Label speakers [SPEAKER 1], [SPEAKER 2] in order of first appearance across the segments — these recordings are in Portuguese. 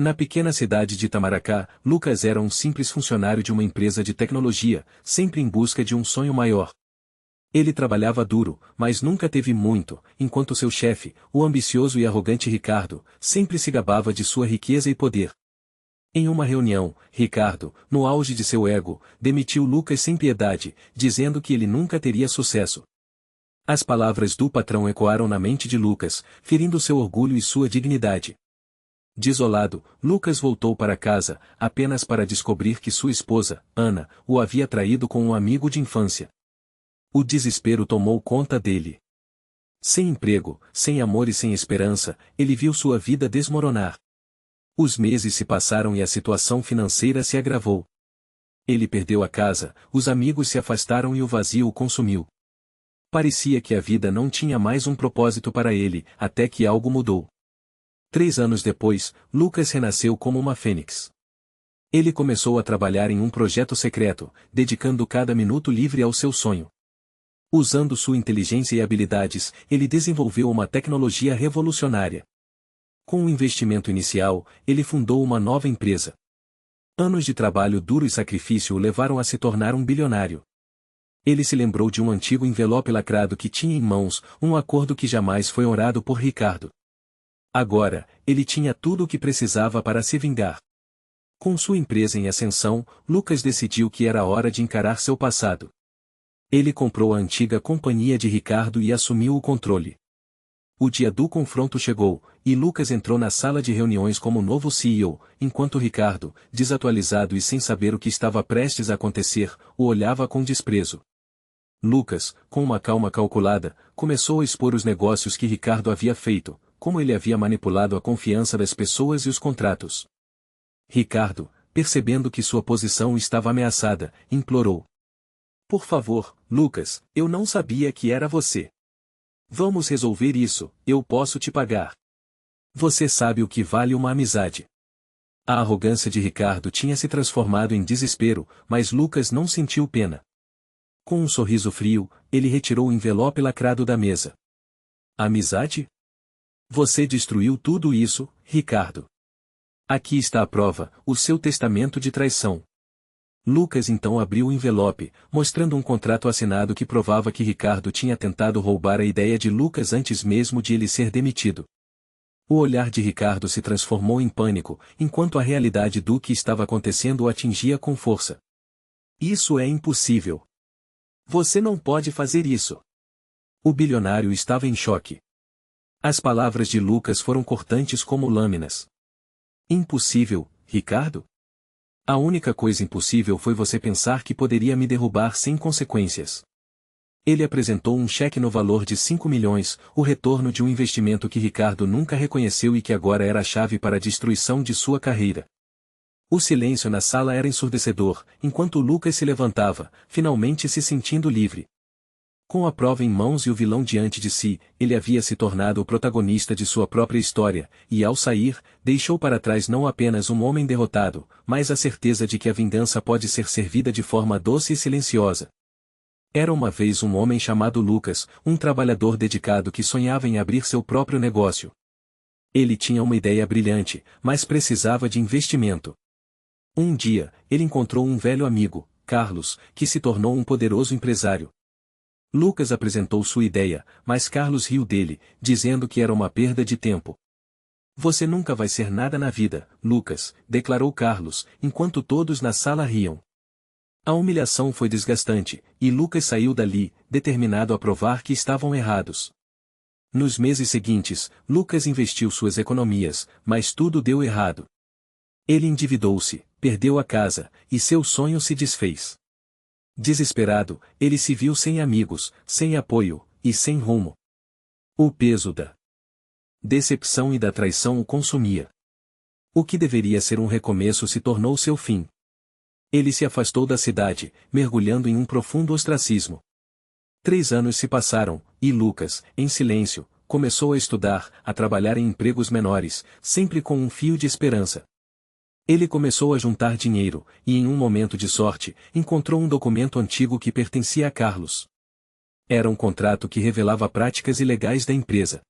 [SPEAKER 1] Na pequena cidade de Itamaracá, Lucas era um simples funcionário de uma empresa de tecnologia, sempre em busca de um sonho maior. Ele trabalhava duro, mas nunca teve muito, enquanto seu chefe, o ambicioso e arrogante Ricardo, sempre se gabava de sua riqueza e poder. Em uma reunião, Ricardo, no auge de seu ego, demitiu Lucas sem piedade, dizendo que ele nunca teria sucesso. As palavras do patrão ecoaram na mente de Lucas, ferindo seu orgulho e sua dignidade. Desolado, Lucas voltou para casa, apenas para descobrir que sua esposa, Ana, o havia traído com um amigo de infância. O desespero tomou conta dele. Sem emprego, sem amor e sem esperança, ele viu sua vida desmoronar. Os meses se passaram e a situação financeira se agravou. Ele perdeu a casa, os amigos se afastaram e o vazio o consumiu. Parecia que a vida não tinha mais um propósito para ele, até que algo mudou. 3 anos depois, Lucas renasceu como uma fênix. Ele começou a trabalhar em um projeto secreto, dedicando cada minuto livre ao seu sonho. Usando sua inteligência e habilidades, ele desenvolveu uma tecnologia revolucionária. Com o investimento inicial, ele fundou uma nova empresa. Anos de trabalho duro e sacrifício o levaram a se tornar um bilionário. Ele se lembrou de um antigo envelope lacrado que tinha em mãos, um acordo que jamais foi honrado por Ricardo. Agora, ele tinha tudo o que precisava para se vingar. Com sua empresa em ascensão, Lucas decidiu que era hora de encarar seu passado. Ele comprou a antiga companhia de Ricardo e assumiu o controle. O dia do confronto chegou, e Lucas entrou na sala de reuniões como novo CEO, enquanto Ricardo, desatualizado e sem saber o que estava prestes a acontecer, o olhava com desprezo. Lucas, com uma calma calculada, começou a expor os negócios que Ricardo havia feito, como ele havia manipulado a confiança das pessoas e os contratos. Ricardo, percebendo que sua posição estava ameaçada, implorou: "Por favor, Lucas, eu não sabia que era você. Vamos resolver isso, eu posso te pagar. Você sabe o que vale uma amizade." A arrogância de Ricardo tinha se transformado em desespero, mas Lucas não sentiu pena. Com um sorriso frio, ele retirou o envelope lacrado da mesa. "Amizade? Você destruiu tudo isso, Ricardo. Aqui está a prova, o seu testamento de traição." Lucas então abriu o envelope, mostrando um contrato assinado que provava que Ricardo tinha tentado roubar a ideia de Lucas antes mesmo de ele ser demitido. O olhar de Ricardo se transformou em pânico, enquanto a realidade do que estava acontecendo o atingia com força. "Isso é impossível. Você não pode fazer isso." O bilionário estava em choque. As palavras de Lucas foram cortantes como lâminas. "Impossível, Ricardo? A única coisa impossível foi você pensar que poderia me derrubar sem consequências." Ele apresentou um cheque no valor de 5 milhões, o retorno de um investimento que Ricardo nunca reconheceu e que agora era a chave para a destruição de sua carreira. O silêncio na sala era ensurdecedor, enquanto Lucas se levantava, finalmente se sentindo livre. Com a prova em mãos e o vilão diante de si, ele havia se tornado o protagonista de sua própria história, e ao sair, deixou para trás não apenas um homem derrotado, mas a certeza de que a vingança pode ser servida de forma doce e silenciosa. Era uma vez um homem chamado Lucas, um trabalhador dedicado que sonhava em abrir seu próprio negócio. Ele tinha uma ideia brilhante, mas precisava de investimento. Um dia, ele encontrou um velho amigo, Carlos, que se tornou um poderoso empresário. Lucas apresentou sua ideia, mas Carlos riu dele, dizendo que era uma perda de tempo. "Você nunca vai ser nada na vida, Lucas", declarou Carlos, enquanto todos na sala riam. A humilhação foi desgastante, e Lucas saiu dali, determinado a provar que estavam errados. Nos meses seguintes, Lucas investiu suas economias, mas tudo deu errado. Ele endividou-se, perdeu a casa, e seu sonho se desfez. Desesperado, ele se viu sem amigos, sem apoio, e sem rumo. O peso da decepção e da traição o consumia. O que deveria ser um recomeço se tornou seu fim. Ele se afastou da cidade, mergulhando em um profundo ostracismo. 3 anos se passaram, e Lucas, em silêncio, começou a estudar, a trabalhar em empregos menores, sempre com um fio de esperança. Ele começou a juntar dinheiro, e em um momento de sorte, encontrou um documento antigo que pertencia a Carlos. Era um contrato que revelava práticas ilegais da empresa.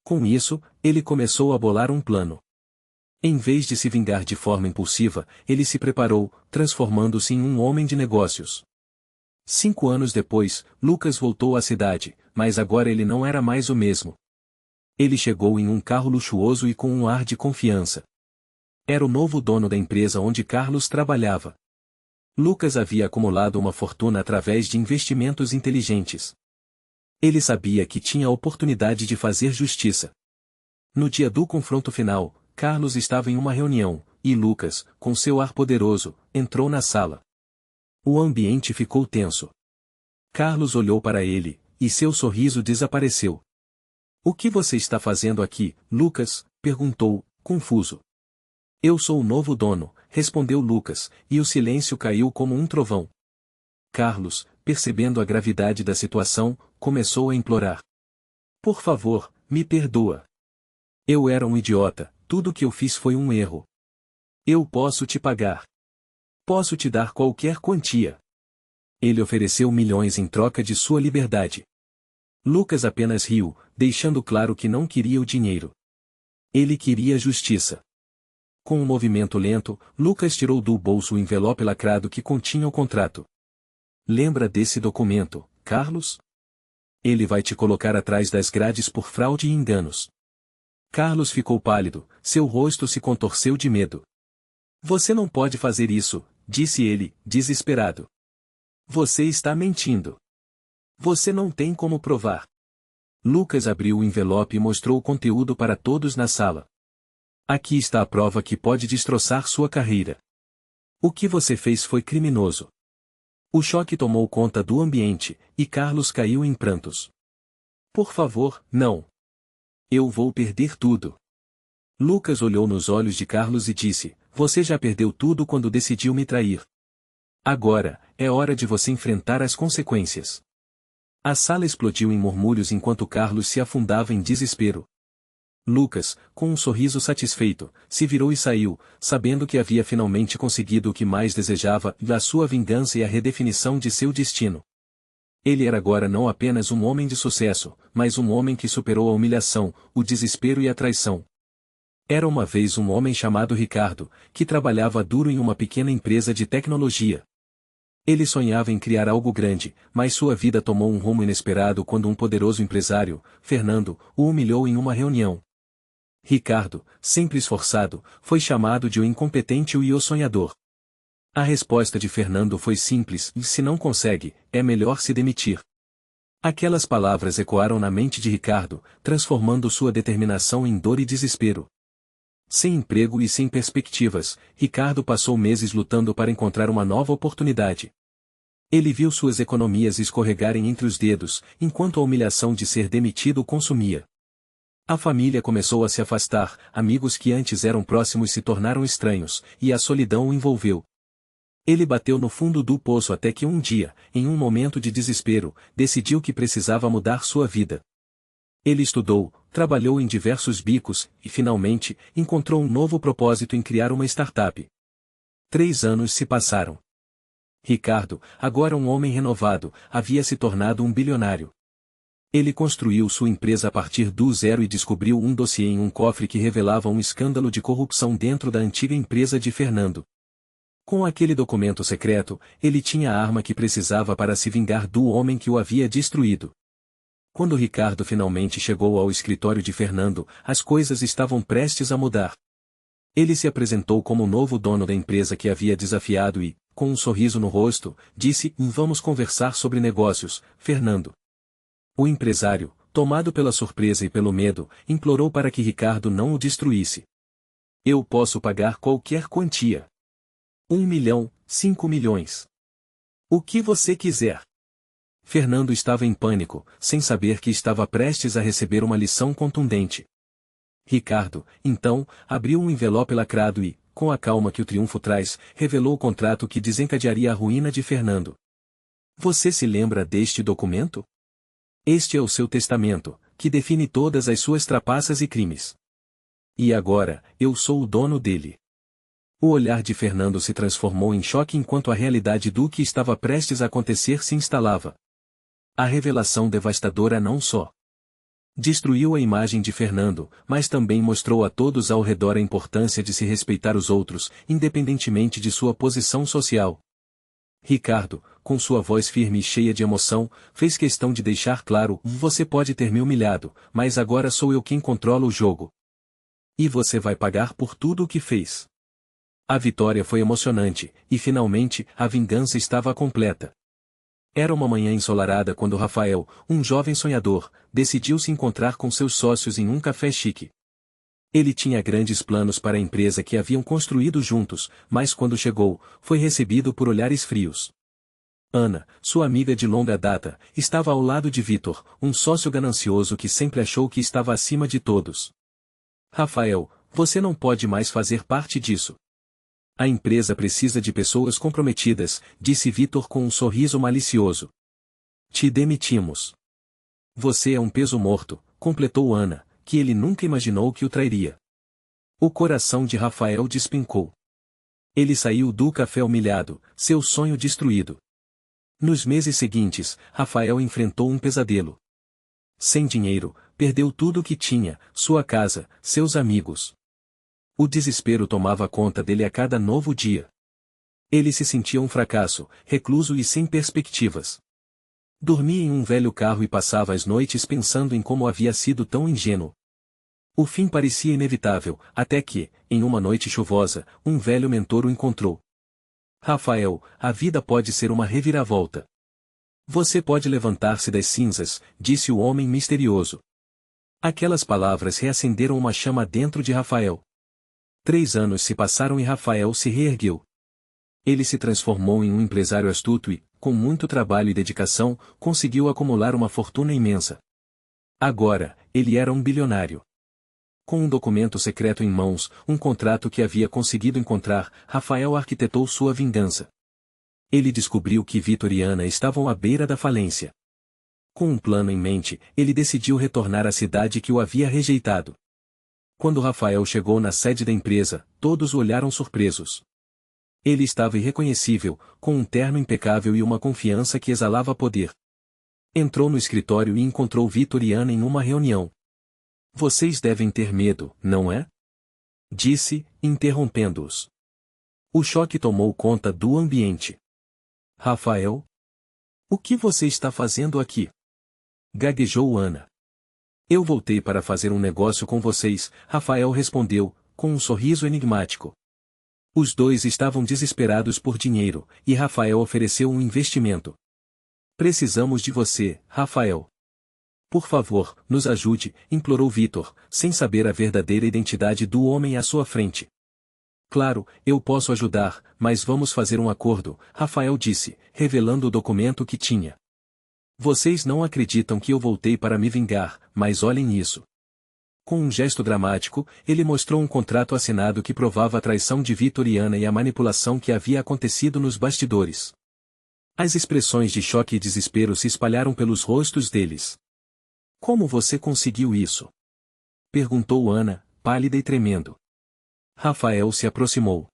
[SPEAKER 1] Com isso, ele começou a bolar um plano. Em vez de se vingar de forma impulsiva, ele se preparou, transformando-se em um homem de negócios. 5 anos depois, Lucas voltou à cidade, mas agora ele não era mais o mesmo. Ele chegou em um carro luxuoso e com um ar de confiança. Era o novo dono da empresa onde Carlos trabalhava. Lucas havia acumulado uma fortuna através de investimentos inteligentes. Ele sabia que tinha a oportunidade de fazer justiça. No dia do confronto final, Carlos estava em uma reunião, e Lucas, com seu ar poderoso, entrou na sala. O ambiente ficou tenso. Carlos olhou para ele, e seu sorriso desapareceu. "O que você está fazendo aqui, Lucas?", perguntou, confuso. "Eu sou o novo dono", respondeu Lucas, e o silêncio caiu como um trovão. Carlos, percebendo a gravidade da situação, começou a implorar. "Por favor, me perdoa. Eu era um idiota, tudo o que eu fiz foi um erro. Eu posso te pagar. Posso te dar qualquer quantia." Ele ofereceu milhões em troca de sua liberdade. Lucas apenas riu, deixando claro que não queria o dinheiro. Ele queria justiça. Com um movimento lento, Lucas tirou do bolso o envelope lacrado que continha o contrato. "Lembra desse documento, Carlos? Ele vai te colocar atrás das grades por fraude e enganos." Carlos ficou pálido, seu rosto se contorceu de medo. "Você não pode fazer isso", disse ele, desesperado. "Você está mentindo. Você não tem como provar." Lucas abriu o envelope e mostrou o conteúdo para todos na sala. "Aqui está a prova que pode destroçar sua carreira. O que você fez foi criminoso." O choque tomou conta do ambiente, e Carlos caiu em prantos. "Por favor, não. Eu vou perder tudo." Lucas olhou nos olhos de Carlos e disse: "Você já perdeu tudo quando decidiu me trair. Agora, é hora de você enfrentar as consequências." A sala explodiu em murmúrios enquanto Carlos se afundava em desespero. Lucas, com um sorriso satisfeito, se virou e saiu, sabendo que havia finalmente conseguido o que mais desejava, a sua vingança e a redefinição de seu destino. Ele era agora não apenas um homem de sucesso, mas um homem que superou a humilhação, o desespero e a traição. Era uma vez um homem chamado Ricardo, que trabalhava duro em uma pequena empresa de tecnologia. Ele sonhava em criar algo grande, mas sua vida tomou um rumo inesperado quando um poderoso empresário, Fernando, o humilhou em uma reunião. Ricardo, sempre esforçado, foi chamado de o incompetente e o sonhador. A resposta de Fernando foi simples: "Se não consegue, é melhor se demitir." Aquelas palavras ecoaram na mente de Ricardo, transformando sua determinação em dor e desespero. Sem emprego e sem perspectivas, Ricardo passou meses lutando para encontrar uma nova oportunidade. Ele viu suas economias escorregarem entre os dedos, enquanto a humilhação de ser demitido o consumia. A família começou a se afastar, amigos que antes eram próximos se tornaram estranhos, e a solidão o envolveu. Ele bateu no fundo do poço até que um dia, em um momento de desespero, decidiu que precisava mudar sua vida. Ele estudou, trabalhou em diversos bicos, e finalmente, encontrou um novo propósito em criar uma startup. 3 anos se passaram. Ricardo, agora um homem renovado, havia se tornado um bilionário. Ele construiu sua empresa a partir do zero e descobriu um dossiê em um cofre que revelava um escândalo de corrupção dentro da antiga empresa de Fernando. Com aquele documento secreto, ele tinha a arma que precisava para se vingar do homem que o havia destruído. Quando Ricardo finalmente chegou ao escritório de Fernando, as coisas estavam prestes a mudar. Ele se apresentou como o novo dono da empresa que havia desafiado e, com um sorriso no rosto, disse: "Vamos conversar sobre negócios, Fernando." O empresário, tomado pela surpresa e pelo medo, implorou para que Ricardo não o destruísse. "Eu posso pagar qualquer quantia. 1 milhão, 5 milhões. O que você quiser." Fernando estava em pânico, sem saber que estava prestes a receber uma lição contundente. Ricardo, então, abriu um envelope lacrado e, com a calma que o triunfo traz, revelou o contrato que desencadearia a ruína de Fernando. "Você se lembra deste documento? Este é o seu testamento, que define todas as suas trapaças e crimes. E agora, eu sou o dono dele." O olhar de Fernando se transformou em choque enquanto a realidade do que estava prestes a acontecer se instalava. A revelação devastadora não só Destruiu a imagem de Fernando, mas também mostrou a todos ao redor a importância de se respeitar os outros, independentemente de sua posição social. Ricardo, com sua voz firme e cheia de emoção, fez questão de deixar claro: você pode ter me humilhado, mas agora sou eu quem controla o jogo. E você vai pagar por tudo o que fez. A vitória foi emocionante, e finalmente, a vingança estava completa. Era uma manhã ensolarada quando Rafael, um jovem sonhador, decidiu se encontrar com seus sócios em um café chique. Ele tinha grandes planos para a empresa que haviam construído juntos, mas quando chegou, foi recebido por olhares frios. Ana, sua amiga de longa data, estava ao lado de Vitor, um sócio ganancioso que sempre achou que estava acima de todos. Rafael, você não pode mais fazer parte disso. A empresa precisa de pessoas comprometidas, disse Vitor com um sorriso malicioso. Te demitimos. Você é um peso morto, completou Ana, que ele nunca imaginou que o trairia. O coração de Rafael despencou. Ele saiu do café humilhado, seu sonho destruído. Nos meses seguintes, Rafael enfrentou um pesadelo. Sem dinheiro, perdeu tudo o que tinha, sua casa, seus amigos. O desespero tomava conta dele a cada novo dia. Ele se sentia um fracasso, recluso e sem perspectivas. Dormia em um velho carro e passava as noites pensando em como havia sido tão ingênuo. O fim parecia inevitável, até que, em uma noite chuvosa, um velho mentor o encontrou. Rafael, a vida pode ser uma reviravolta. Você pode levantar-se das cinzas, disse o homem misterioso. Aquelas palavras reacenderam uma chama dentro de Rafael. 3 anos se passaram e Rafael se reergueu. Ele se transformou em um empresário astuto e, com muito trabalho e dedicação, conseguiu acumular uma fortuna imensa. Agora, ele era um bilionário. Com um documento secreto em mãos, um contrato que havia conseguido encontrar, Rafael arquitetou sua vingança. Ele descobriu que Vitor e Ana estavam à beira da falência. Com um plano em mente, ele decidiu retornar à cidade que o havia rejeitado. Quando Rafael chegou na sede da empresa, todos o olharam surpresos. Ele estava irreconhecível, com um terno impecável e uma confiança que exalava poder. Entrou no escritório e encontrou Vitor e Ana em uma reunião. Vocês devem ter medo, não é? Disse, interrompendo-os. O choque tomou conta do ambiente. Rafael? O que você está fazendo aqui? Gaguejou Ana. Eu voltei para fazer um negócio com vocês, Rafael respondeu, com um sorriso enigmático. Os dois estavam desesperados por dinheiro, e Rafael ofereceu um investimento. Precisamos de você, Rafael. Por favor, nos ajude, implorou Vitor, sem saber a verdadeira identidade do homem à sua frente. Claro, eu posso ajudar, mas vamos fazer um acordo, Rafael disse, revelando o documento que tinha. Vocês não acreditam que eu voltei para me vingar, mas olhem isso. Com um gesto dramático, ele mostrou um contrato assinado que provava a traição de Vitor e Ana e a manipulação que havia acontecido nos bastidores. As expressões de choque e desespero se espalharam pelos rostos deles. Como você conseguiu isso? Perguntou Ana, pálida e tremendo. Rafael se aproximou.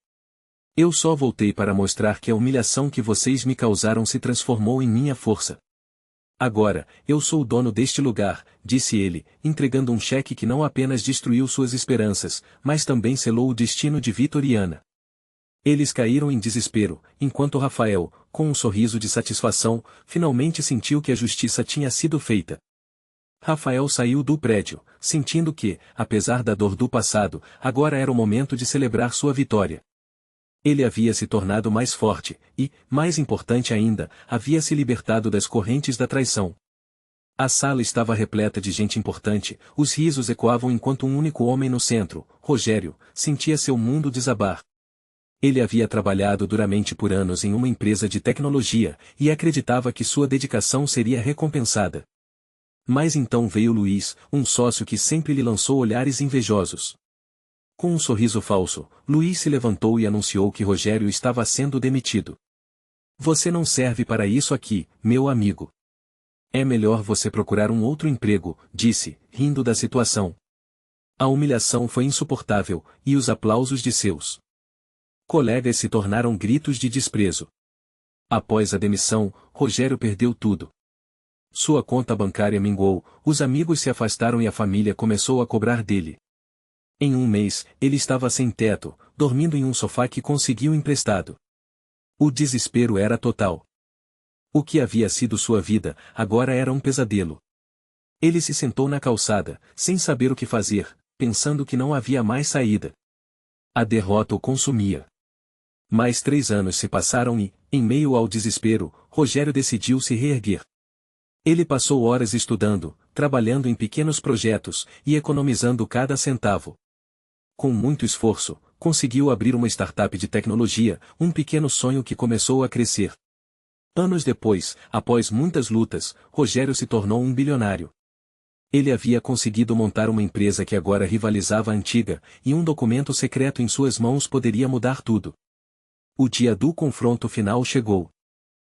[SPEAKER 1] Eu só voltei para mostrar que a humilhação que vocês me causaram se transformou em minha força. Agora, eu sou o dono deste lugar, disse ele, entregando um cheque que não apenas destruiu suas esperanças, mas também selou o destino de Vitor e Ana. Eles caíram em desespero, enquanto Rafael, com um sorriso de satisfação, finalmente sentiu que a justiça tinha sido feita. Rafael saiu do prédio, sentindo que, apesar da dor do passado, agora era o momento de celebrar sua vitória. Ele havia se tornado mais forte, e, mais importante ainda, havia se libertado das correntes da traição. A sala estava repleta de gente importante, os risos ecoavam enquanto um único homem no centro, Rogério, sentia seu mundo desabar. Ele havia trabalhado duramente por anos em uma empresa de tecnologia, e acreditava que sua dedicação seria recompensada. Mas então veio Luiz, um sócio que sempre lhe lançou olhares invejosos. Com um sorriso falso, Luiz se levantou e anunciou que Rogério estava sendo demitido. Você não serve para isso aqui, meu amigo. É melhor você procurar um outro emprego, disse, rindo da situação. A humilhação foi insuportável, e os aplausos de seus colegas se tornaram gritos de desprezo. Após a demissão, Rogério perdeu tudo. Sua conta bancária mingou, os amigos se afastaram e a família começou a cobrar dele. Em um mês, ele estava sem teto, dormindo em um sofá que conseguiu emprestado. O desespero era total. O que havia sido sua vida, agora era um pesadelo. Ele se sentou na calçada, sem saber o que fazer, pensando que não havia mais saída. A derrota o consumia. Mais 3 anos se passaram e, em meio ao desespero, Rogério decidiu se reerguer. Ele passou horas estudando, trabalhando em pequenos projetos e economizando cada centavo. Com muito esforço, conseguiu abrir uma startup de tecnologia, um pequeno sonho que começou a crescer. Anos depois, após muitas lutas, Rogério se tornou um bilionário. Ele havia conseguido montar uma empresa que agora rivalizava a antiga, e um documento secreto em suas mãos poderia mudar tudo. O dia do confronto final chegou.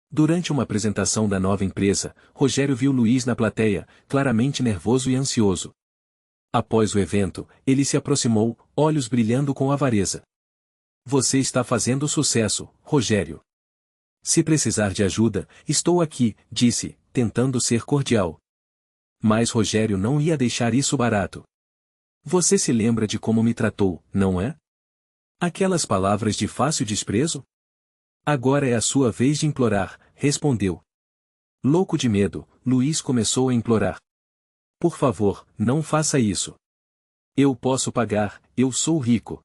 [SPEAKER 1] Durante uma apresentação da nova empresa, Rogério viu Luiz na plateia, claramente nervoso e ansioso. Após o evento, ele se aproximou, olhos brilhando com avareza. Você está fazendo sucesso, Rogério. Se precisar de ajuda, estou aqui, disse, tentando ser cordial. Mas Rogério não ia deixar isso barato. Você se lembra de como me tratou, não é? Aquelas palavras de fácil desprezo? Agora é a sua vez de implorar, respondeu. Louco de medo, Luiz começou a implorar. Por favor, não faça isso. Eu posso pagar, eu sou rico.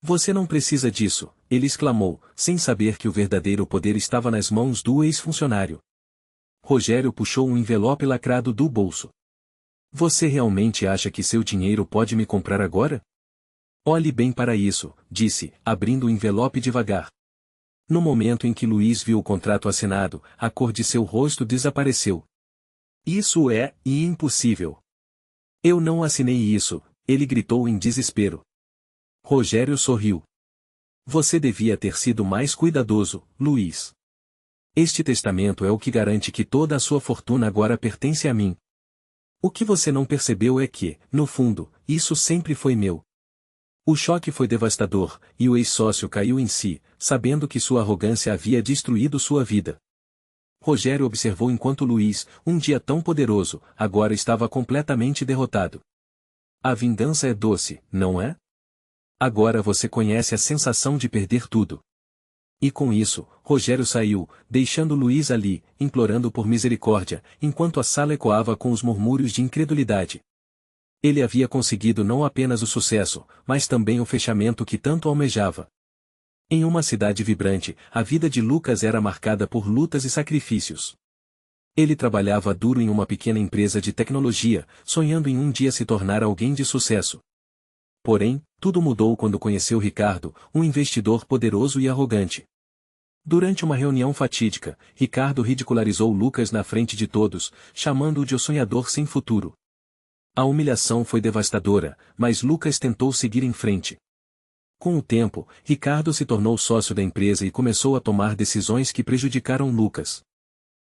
[SPEAKER 1] Você não precisa disso, ele exclamou, sem saber que o verdadeiro poder estava nas mãos do ex-funcionário. Rogério puxou um envelope lacrado do bolso. Você realmente acha que seu dinheiro pode me comprar agora? Olhe bem para isso, disse, abrindo o envelope devagar. No momento em que Luiz viu o contrato assinado, a cor de seu rosto desapareceu. Isso é impossível. Eu não assinei isso, ele gritou em desespero. Rogério sorriu. Você devia ter sido mais cuidadoso, Luiz. Este testamento é o que garante que toda a sua fortuna agora pertence a mim. O que você não percebeu é que, no fundo, isso sempre foi meu. O choque foi devastador, e o ex-sócio caiu em si, sabendo que sua arrogância havia destruído sua vida. Rogério observou enquanto Luiz, um dia tão poderoso, agora estava completamente derrotado. A vingança é doce, não é? Agora você conhece a sensação de perder tudo. E com isso, Rogério saiu, deixando Luiz ali, implorando por misericórdia, enquanto a sala ecoava com os murmúrios de incredulidade. Ele havia conseguido não apenas o sucesso, mas também o fechamento que tanto almejava. Em uma cidade vibrante, a vida de Lucas era marcada por lutas e sacrifícios. Ele trabalhava duro em uma pequena empresa de tecnologia, sonhando em um dia se tornar alguém de sucesso. Porém, tudo mudou quando conheceu Ricardo, um investidor poderoso e arrogante. Durante uma reunião fatídica, Ricardo ridicularizou Lucas na frente de todos, chamando-o de o sonhador sem futuro. A humilhação foi devastadora, mas Lucas tentou seguir em frente. Com o tempo, Ricardo se tornou sócio da empresa e começou a tomar decisões que prejudicaram Lucas.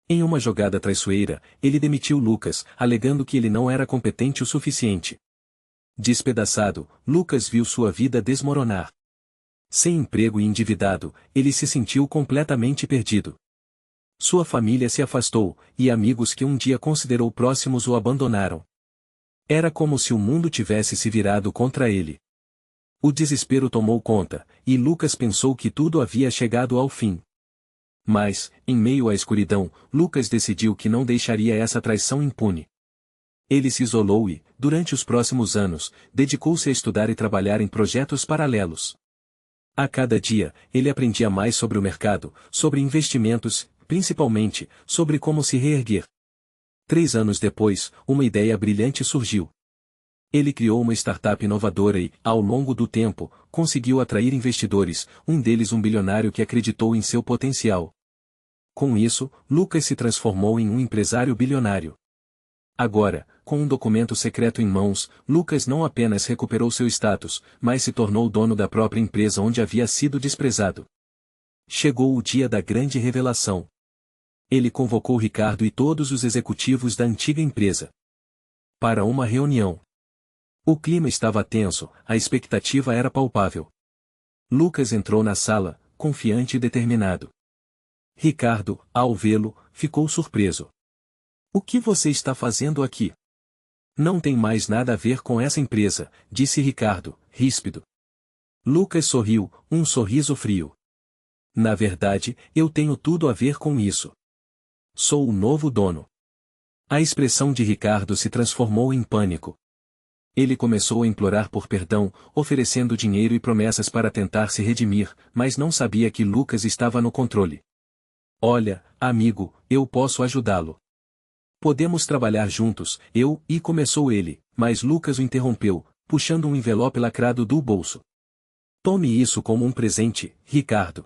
[SPEAKER 1] Em uma jogada traiçoeira, ele demitiu Lucas, alegando que ele não era competente o suficiente. Despedaçado, Lucas viu sua vida desmoronar. Sem emprego e endividado, ele se sentiu completamente perdido. Sua família se afastou, e amigos que um dia considerou próximos o abandonaram. Era como se o mundo tivesse se virado contra ele. O desespero tomou conta, e Lucas pensou que tudo havia chegado ao fim. Mas, em meio à escuridão, Lucas decidiu que não deixaria essa traição impune. Ele se isolou e, durante os próximos anos, dedicou-se a estudar e trabalhar em projetos paralelos. A cada dia, ele aprendia mais sobre o mercado, sobre investimentos, principalmente, sobre como se reerguer. 3 anos depois, uma ideia brilhante surgiu. Ele criou uma startup inovadora e, ao longo do tempo, conseguiu atrair investidores, um deles um bilionário que acreditou em seu potencial. Com isso, Lucas se transformou em um empresário bilionário. Agora, com um documento secreto em mãos, Lucas não apenas recuperou seu status, mas se tornou dono da própria empresa onde havia sido desprezado. Chegou o dia da grande revelação. Ele convocou Ricardo e todos os executivos da antiga empresa para uma reunião. O clima estava tenso, a expectativa era palpável. Lucas entrou na sala, confiante e determinado. Ricardo, ao vê-lo, ficou surpreso. O que você está fazendo aqui? Não tem mais nada a ver com essa empresa, disse Ricardo, ríspido. Lucas sorriu, um sorriso frio. Na verdade, eu tenho tudo a ver com isso. Sou o novo dono. A expressão de Ricardo se transformou em pânico. Ele começou a implorar por perdão, oferecendo dinheiro e promessas para tentar se redimir, mas não sabia que Lucas estava no controle. Olha, amigo, eu posso ajudá-lo. Podemos trabalhar juntos, e começou ele, mas Lucas o interrompeu, puxando um envelope lacrado do bolso. Tome isso como um presente, Ricardo.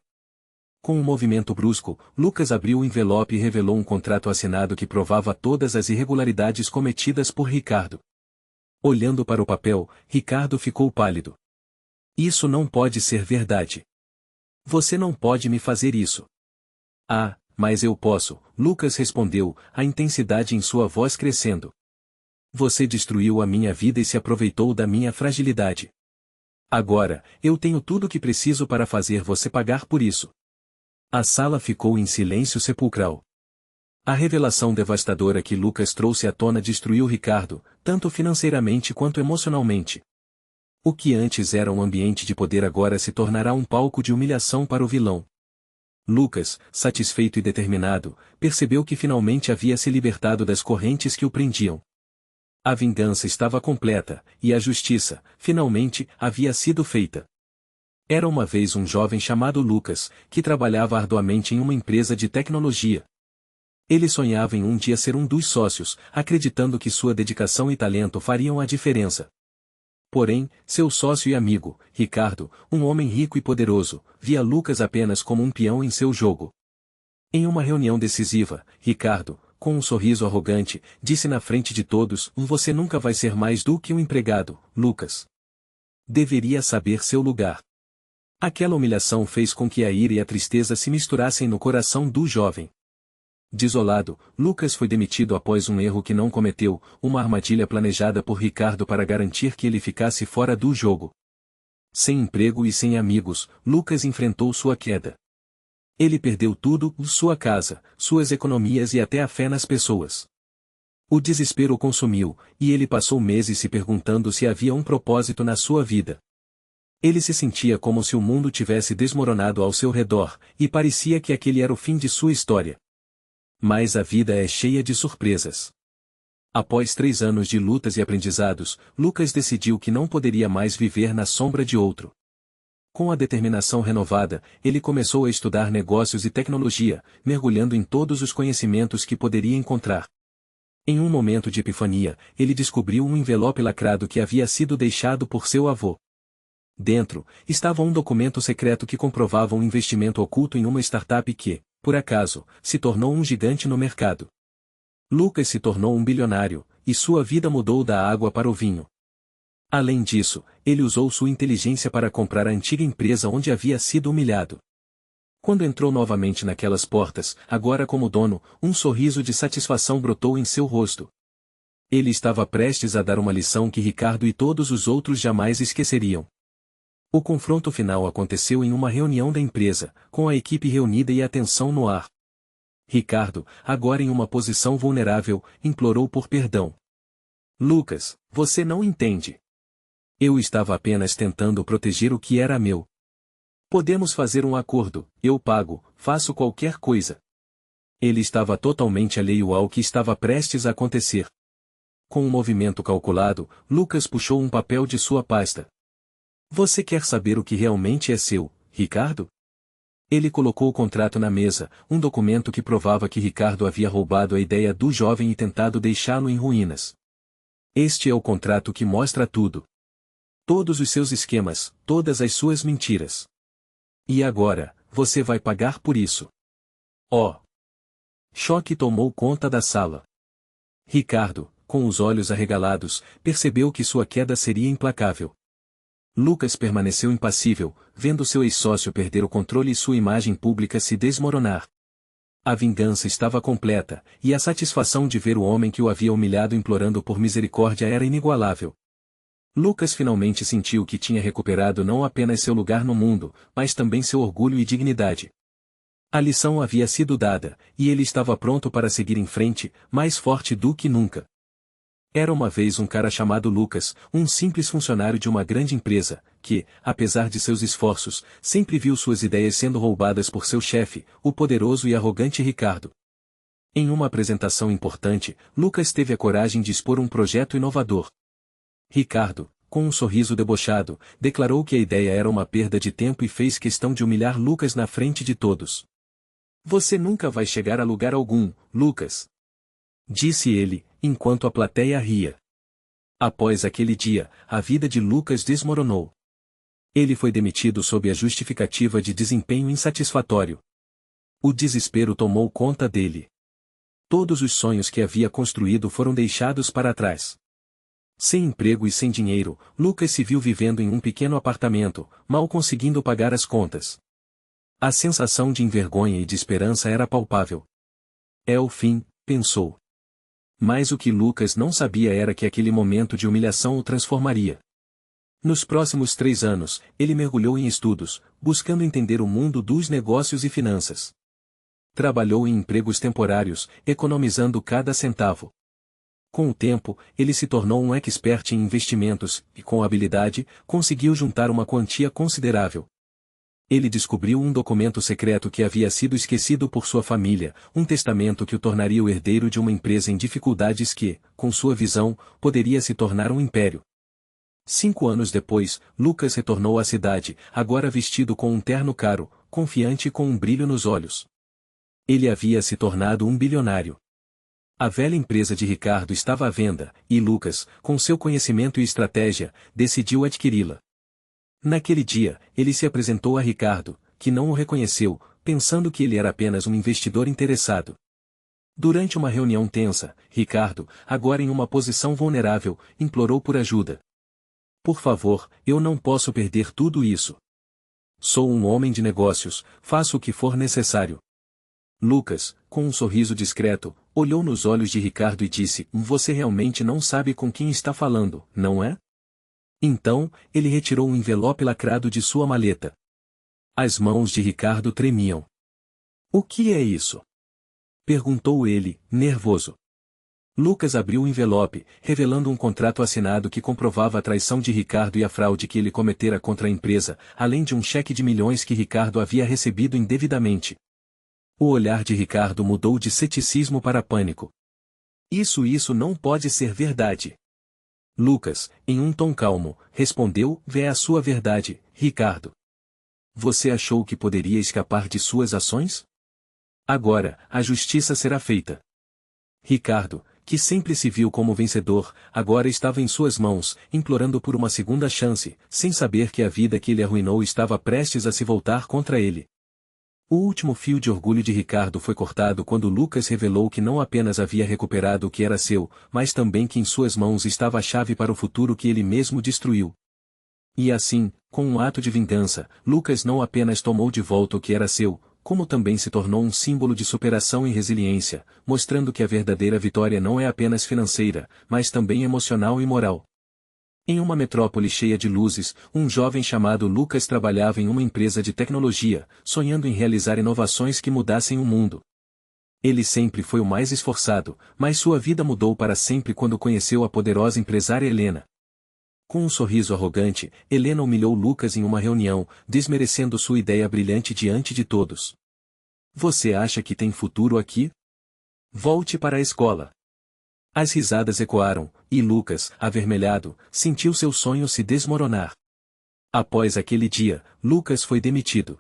[SPEAKER 1] Com um movimento brusco, Lucas abriu o envelope e revelou um contrato assinado que provava todas as irregularidades cometidas por Ricardo. Olhando para o papel, Ricardo ficou pálido. Isso não pode ser verdade. Você não pode me fazer isso. Ah, mas eu posso, Lucas respondeu, a intensidade em sua voz crescendo. Você destruiu a minha vida e se aproveitou da minha fragilidade. Agora, eu tenho tudo o que preciso para fazer você pagar por isso. A sala ficou em silêncio sepulcral. A revelação devastadora que Lucas trouxe à tona destruiu Ricardo, tanto financeiramente quanto emocionalmente. O que antes era um ambiente de poder agora se tornará um palco de humilhação para o vilão. Lucas, satisfeito e determinado, percebeu que finalmente havia se libertado das correntes que o prendiam. A vingança estava completa, e a justiça, finalmente, havia sido feita. Era uma vez um jovem chamado Lucas, que trabalhava arduamente em uma empresa de tecnologia. Ele sonhava em um dia ser um dos sócios, acreditando que sua dedicação e talento fariam a diferença. Porém, seu sócio e amigo, Ricardo, um homem rico e poderoso, via Lucas apenas como um peão em seu jogo. Em uma reunião decisiva, Ricardo, com um sorriso arrogante, disse na frente de todos: Você nunca vai ser mais do que um empregado, Lucas. Deveria saber seu lugar. Aquela humilhação fez com que a ira e a tristeza se misturassem no coração do jovem. Desolado, Lucas foi demitido após um erro que não cometeu, uma armadilha planejada por Ricardo para garantir que ele ficasse fora do jogo. Sem emprego e sem amigos, Lucas enfrentou sua queda. Ele perdeu tudo, sua casa, suas economias e até a fé nas pessoas. O desespero o consumiu, e ele passou meses se perguntando se havia um propósito na sua vida. Ele se sentia como se o mundo tivesse desmoronado ao seu redor, e parecia que aquele era o fim de sua história. Mas a vida é cheia de surpresas. Após 3 anos de lutas e aprendizados, Lucas decidiu que não poderia mais viver na sombra de outro. Com a determinação renovada, ele começou a estudar negócios e tecnologia, mergulhando em todos os conhecimentos que poderia encontrar. Em um momento de epifania, ele descobriu um envelope lacrado que havia sido deixado por seu avô. Dentro, estava um documento secreto que comprovava um investimento oculto em uma startup que, por acaso, se tornou um gigante no mercado. Lucas se tornou um bilionário, e sua vida mudou da água para o vinho. Além disso, ele usou sua inteligência para comprar a antiga empresa onde havia sido humilhado. Quando entrou novamente naquelas portas, agora como dono, um sorriso de satisfação brotou em seu rosto. Ele estava prestes a dar uma lição que Ricardo e todos os outros jamais esqueceriam. O confronto final aconteceu em uma reunião da empresa, com a equipe reunida e a tensão no ar. Ricardo, agora em uma posição vulnerável, implorou por perdão. Lucas, você não entende. Eu estava apenas tentando proteger o que era meu. Podemos fazer um acordo, eu pago, faço qualquer coisa. Ele estava totalmente alheio ao que estava prestes a acontecer. Com um movimento calculado, Lucas puxou um papel de sua pasta. Você quer saber o que realmente é seu, Ricardo? Ele colocou o contrato na mesa, um documento que provava que Ricardo havia roubado a ideia do jovem e tentado deixá-lo em ruínas. Este é o contrato que mostra tudo. Todos os seus esquemas, todas as suas mentiras. E agora, você vai pagar por isso. Oh! Choque tomou conta da sala. Ricardo, com os olhos arregalados, percebeu que sua queda seria implacável. Lucas permaneceu impassível, vendo seu ex-sócio perder o controle e sua imagem pública se desmoronar. A vingança estava completa, e a satisfação de ver o homem que o havia humilhado implorando por misericórdia era inigualável. Lucas finalmente sentiu que tinha recuperado não apenas seu lugar no mundo, mas também seu orgulho e dignidade. A lição havia sido dada, e ele estava pronto para seguir em frente, mais forte do que nunca. Era uma vez um cara chamado Lucas, um simples funcionário de uma grande empresa, que, apesar de seus esforços, sempre viu suas ideias sendo roubadas por seu chefe, o poderoso e arrogante Ricardo. Em uma apresentação importante, Lucas teve a coragem de expor um projeto inovador. Ricardo, com um sorriso debochado, declarou que a ideia era uma perda de tempo e fez questão de humilhar Lucas na frente de todos. "Você nunca vai chegar a lugar algum, Lucas", disse ele, enquanto a plateia ria. Após aquele dia, a vida de Lucas desmoronou. Ele foi demitido sob a justificativa de desempenho insatisfatório. O desespero tomou conta dele. Todos os sonhos que havia construído foram deixados para trás. Sem emprego e sem dinheiro, Lucas se viu vivendo em um pequeno apartamento, mal conseguindo pagar as contas. A sensação de envergonha e de esperança era palpável. "É o fim", pensou. Mas o que Lucas não sabia era que aquele momento de humilhação o transformaria. Nos próximos 3 anos, ele mergulhou em estudos, buscando entender o mundo dos negócios e finanças. Trabalhou em empregos temporários, economizando cada centavo. Com o tempo, ele se tornou um expert em investimentos, e com habilidade, conseguiu juntar uma quantia considerável. Ele descobriu um documento secreto que havia sido esquecido por sua família, um testamento que o tornaria o herdeiro de uma empresa em dificuldades que, com sua visão, poderia se tornar um império. 5 anos depois, Lucas retornou à cidade, agora vestido com um terno caro, confiante e com um brilho nos olhos. Ele havia se tornado um bilionário. A velha empresa de Ricardo estava à venda, e Lucas, com seu conhecimento e estratégia, decidiu adquiri-la. Naquele dia, ele se apresentou a Ricardo, que não o reconheceu, pensando que ele era apenas um investidor interessado. Durante uma reunião tensa, Ricardo, agora em uma posição vulnerável, implorou por ajuda. "Por favor, eu não posso perder tudo isso. Sou um homem de negócios, faço o que for necessário." Lucas, com um sorriso discreto, olhou nos olhos de Ricardo e disse: "Você realmente não sabe com quem está falando, não é?" Então, ele retirou um envelope lacrado de sua maleta. As mãos de Ricardo tremiam. "O que é isso?" perguntou ele, nervoso. Lucas abriu o envelope, revelando um contrato assinado que comprovava a traição de Ricardo e a fraude que ele cometera contra a empresa, além de um cheque de milhões que Ricardo havia recebido indevidamente. O olhar de Ricardo mudou de ceticismo para pânico. Isso não pode ser verdade." Lucas, em um tom calmo, respondeu: "É a sua verdade, Ricardo. Você achou que poderia escapar de suas ações? Agora, a justiça será feita." Ricardo, que sempre se viu como vencedor, agora estava em suas mãos, implorando por uma segunda chance, sem saber que a vida que ele arruinou estava prestes a se voltar contra ele. O último fio de orgulho de Ricardo foi cortado quando Lucas revelou que não apenas havia recuperado o que era seu, mas também que em suas mãos estava a chave para o futuro que ele mesmo destruiu. E assim, com um ato de vingança, Lucas não apenas tomou de volta o que era seu, como também se tornou um símbolo de superação e resiliência, mostrando que a verdadeira vitória não é apenas financeira, mas também emocional e moral. Em uma metrópole cheia de luzes, um jovem chamado Lucas trabalhava em uma empresa de tecnologia, sonhando em realizar inovações que mudassem o mundo. Ele sempre foi o mais esforçado, mas sua vida mudou para sempre quando conheceu a poderosa empresária Helena. Com um sorriso arrogante, Helena humilhou Lucas em uma reunião, desmerecendo sua ideia brilhante diante de todos. "Você acha que tem futuro aqui? Volte para a escola." As risadas ecoaram, e Lucas, avermelhado, sentiu seu sonho se desmoronar. Após aquele dia, Lucas foi demitido.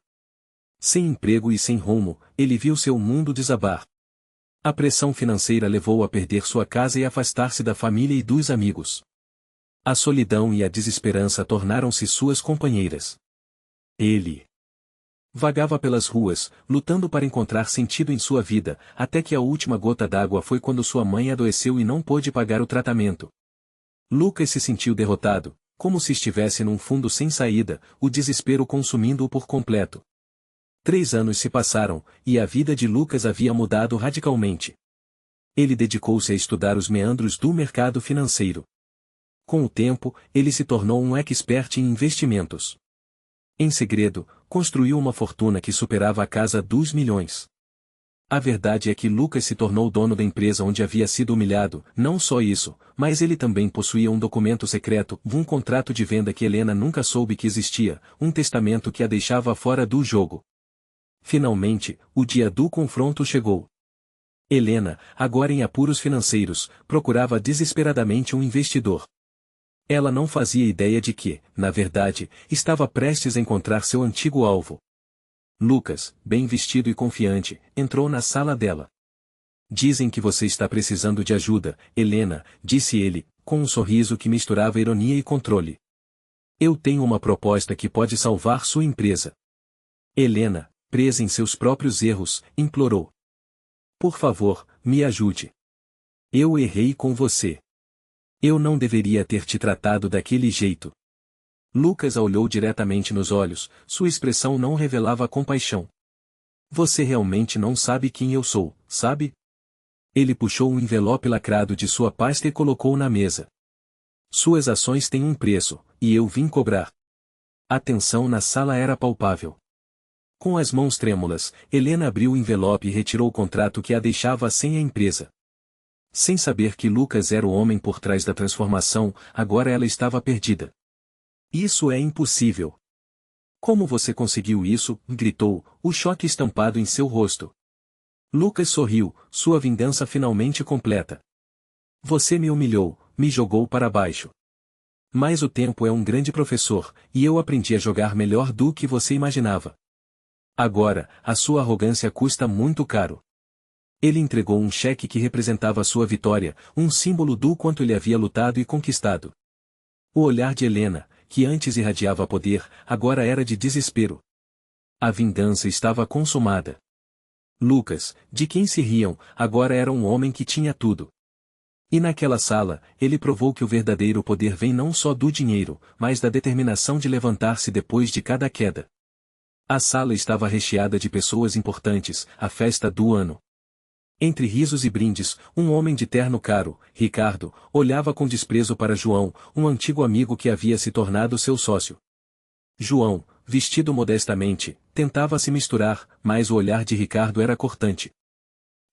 [SPEAKER 1] Sem emprego e sem rumo, ele viu seu mundo desabar. A pressão financeira levou-o a perder sua casa e afastar-se da família e dos amigos. A solidão e a desesperança tornaram-se suas companheiras. Ele vagava pelas ruas, lutando para encontrar sentido em sua vida, até que a última gota d'água foi quando sua mãe adoeceu e não pôde pagar o tratamento. Lucas se sentiu derrotado, como se estivesse num fundo sem saída, o desespero consumindo-o por completo. 3 anos se passaram, e a vida de Lucas havia mudado radicalmente. Ele dedicou-se a estudar os meandros do mercado financeiro. Com o tempo, ele se tornou um expert em investimentos. Em segredo, Construiu uma fortuna que superava a casa dos milhões. A verdade é que Lucas se tornou dono da empresa onde havia sido humilhado, não só isso, mas ele também possuía um documento secreto, um contrato de venda que Helena nunca soube que existia, um testamento que a deixava fora do jogo. Finalmente, o dia do confronto chegou. Helena, agora em apuros financeiros, procurava desesperadamente um investidor. Ela não fazia ideia de que, na verdade, estava prestes a encontrar seu antigo alvo. Lucas, bem vestido e confiante, entrou na sala dela. Dizem que você está precisando de ajuda, Helena, disse ele, com um sorriso que misturava ironia e controle. Eu tenho uma proposta que pode salvar sua empresa. Helena, presa em seus próprios erros, implorou. Por favor, me ajude. Eu errei com você. Eu não deveria ter te tratado daquele jeito. Lucas a olhou diretamente nos olhos, sua expressão não revelava compaixão. Você realmente não sabe quem eu sou, sabe? Ele puxou um envelope lacrado de sua pasta e colocou na mesa. Suas ações têm um preço, e eu vim cobrar. A tensão na sala era palpável. Com as mãos trêmulas, Helena abriu o envelope e retirou o contrato que a deixava sem a empresa. Sem saber que Lucas era o homem por trás da transformação, agora ela estava perdida. Isso é impossível. Como você conseguiu isso? Gritou, o choque estampado em seu rosto. Lucas sorriu, sua vingança finalmente completa. Você me humilhou, me jogou para baixo. Mas o tempo é um grande professor, e eu aprendi a jogar melhor do que você imaginava. Agora, a sua arrogância custa muito caro. Ele entregou um cheque que representava sua vitória, um símbolo do quanto ele havia lutado e conquistado. O olhar de Helena, que antes irradiava poder, agora era de desespero. A vingança estava consumada. Lucas, de quem se riam, agora era um homem que tinha tudo. E naquela sala, ele provou que o verdadeiro poder vem não só do dinheiro, mas da determinação de levantar-se depois de cada queda. A sala estava recheada de pessoas importantes, a festa do ano. Entre risos e brindes, um homem de terno caro, Ricardo, olhava com desprezo para João, um antigo amigo que havia se tornado seu sócio. João, vestido modestamente, tentava se misturar, mas o olhar de Ricardo era cortante.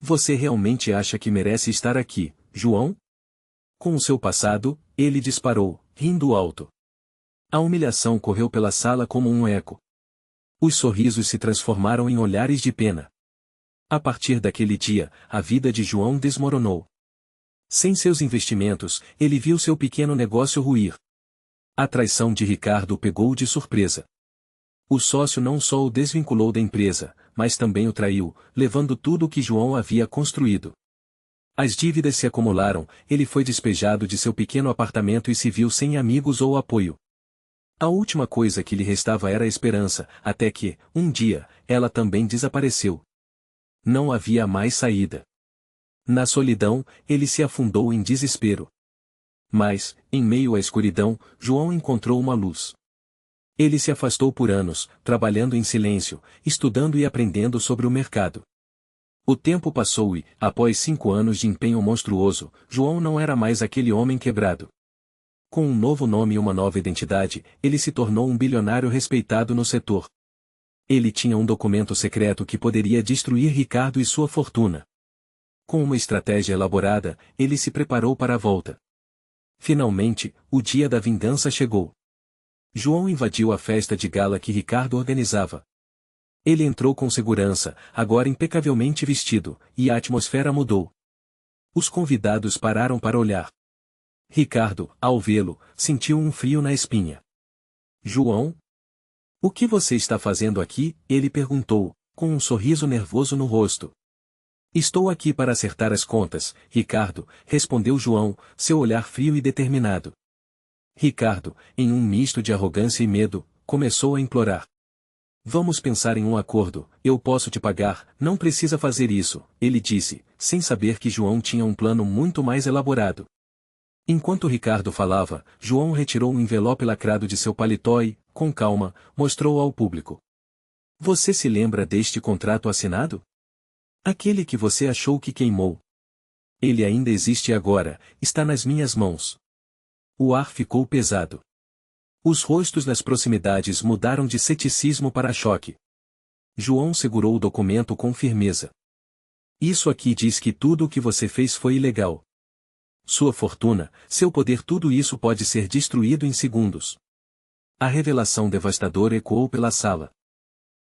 [SPEAKER 1] Você realmente acha que merece estar aqui, João? Com o seu passado, ele disparou, rindo alto. A humilhação correu pela sala como um eco. Os sorrisos se transformaram em olhares de pena. A partir daquele dia, a vida de João desmoronou. Sem seus investimentos, ele viu seu pequeno negócio ruir. A traição de Ricardo o pegou de surpresa. O sócio não só o desvinculou da empresa, mas também o traiu, levando tudo o que João havia construído. As dívidas se acumularam, ele foi despejado de seu pequeno apartamento e se viu sem amigos ou apoio. A última coisa que lhe restava era a esperança, até que, um dia, ela também desapareceu. Não havia mais saída. Na solidão, ele se afundou em desespero. Mas, em meio à escuridão, João encontrou uma luz. Ele se afastou por anos, trabalhando em silêncio, estudando e aprendendo sobre o mercado. O tempo passou e, após 5 anos de empenho monstruoso, João não era mais aquele homem quebrado. Com um novo nome e uma nova identidade, ele se tornou um bilionário respeitado no setor. Ele tinha um documento secreto que poderia destruir Ricardo e sua fortuna. Com uma estratégia elaborada, ele se preparou para a volta. Finalmente, o dia da vingança chegou. João invadiu a festa de gala que Ricardo organizava. Ele entrou com segurança, agora impecavelmente vestido, e a atmosfera mudou. Os convidados pararam para olhar. Ricardo, ao vê-lo, sentiu um frio na espinha. João? O que você está fazendo aqui? Ele perguntou, com um sorriso nervoso no rosto. Estou aqui para acertar as contas, Ricardo, respondeu João, seu olhar frio e determinado. Ricardo, em um misto de arrogância e medo, começou a implorar. Vamos pensar em um acordo, eu posso te pagar, não precisa fazer isso, ele disse, sem saber que João tinha um plano muito mais elaborado. Enquanto Ricardo falava, João retirou um envelope lacrado de seu paletó e, com calma, mostrou ao público. Você se lembra deste contrato assinado? Aquele que você achou que queimou. Ele ainda existe agora, está nas minhas mãos. O ar ficou pesado. Os rostos nas proximidades mudaram de ceticismo para choque. João segurou o documento com firmeza. Isso aqui diz que tudo o que você fez foi ilegal. Sua fortuna, seu poder, tudo isso pode ser destruído em segundos. A revelação devastadora ecoou pela sala.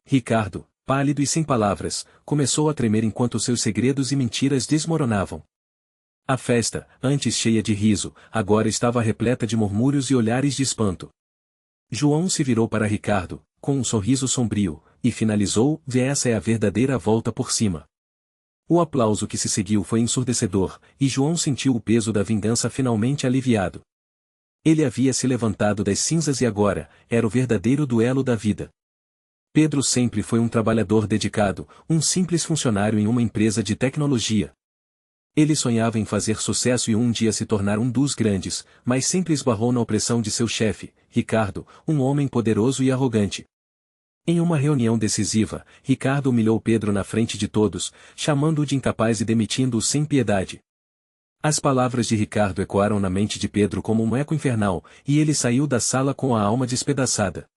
[SPEAKER 1] Ricardo, pálido e sem palavras, começou a tremer enquanto seus segredos e mentiras desmoronavam. A festa, antes cheia de riso, agora estava repleta de murmúrios e olhares de espanto. João se virou para Ricardo, com um sorriso sombrio, e finalizou: essa é a verdadeira volta por cima. O aplauso que se seguiu foi ensurdecedor, e João sentiu o peso da vingança finalmente aliviado. Ele havia se levantado das cinzas e agora, era o verdadeiro duelo da vida. Pedro sempre foi um trabalhador dedicado, um simples funcionário em uma empresa de tecnologia. Ele sonhava em fazer sucesso e um dia se tornar um dos grandes, mas sempre esbarrou na opressão de seu chefe, Ricardo, um homem poderoso e arrogante. Em uma reunião decisiva, Ricardo humilhou Pedro na frente de todos, chamando-o de incapaz e demitindo-o sem piedade. As palavras de Ricardo ecoaram na mente de Pedro como um eco infernal, e ele saiu da sala com a alma despedaçada.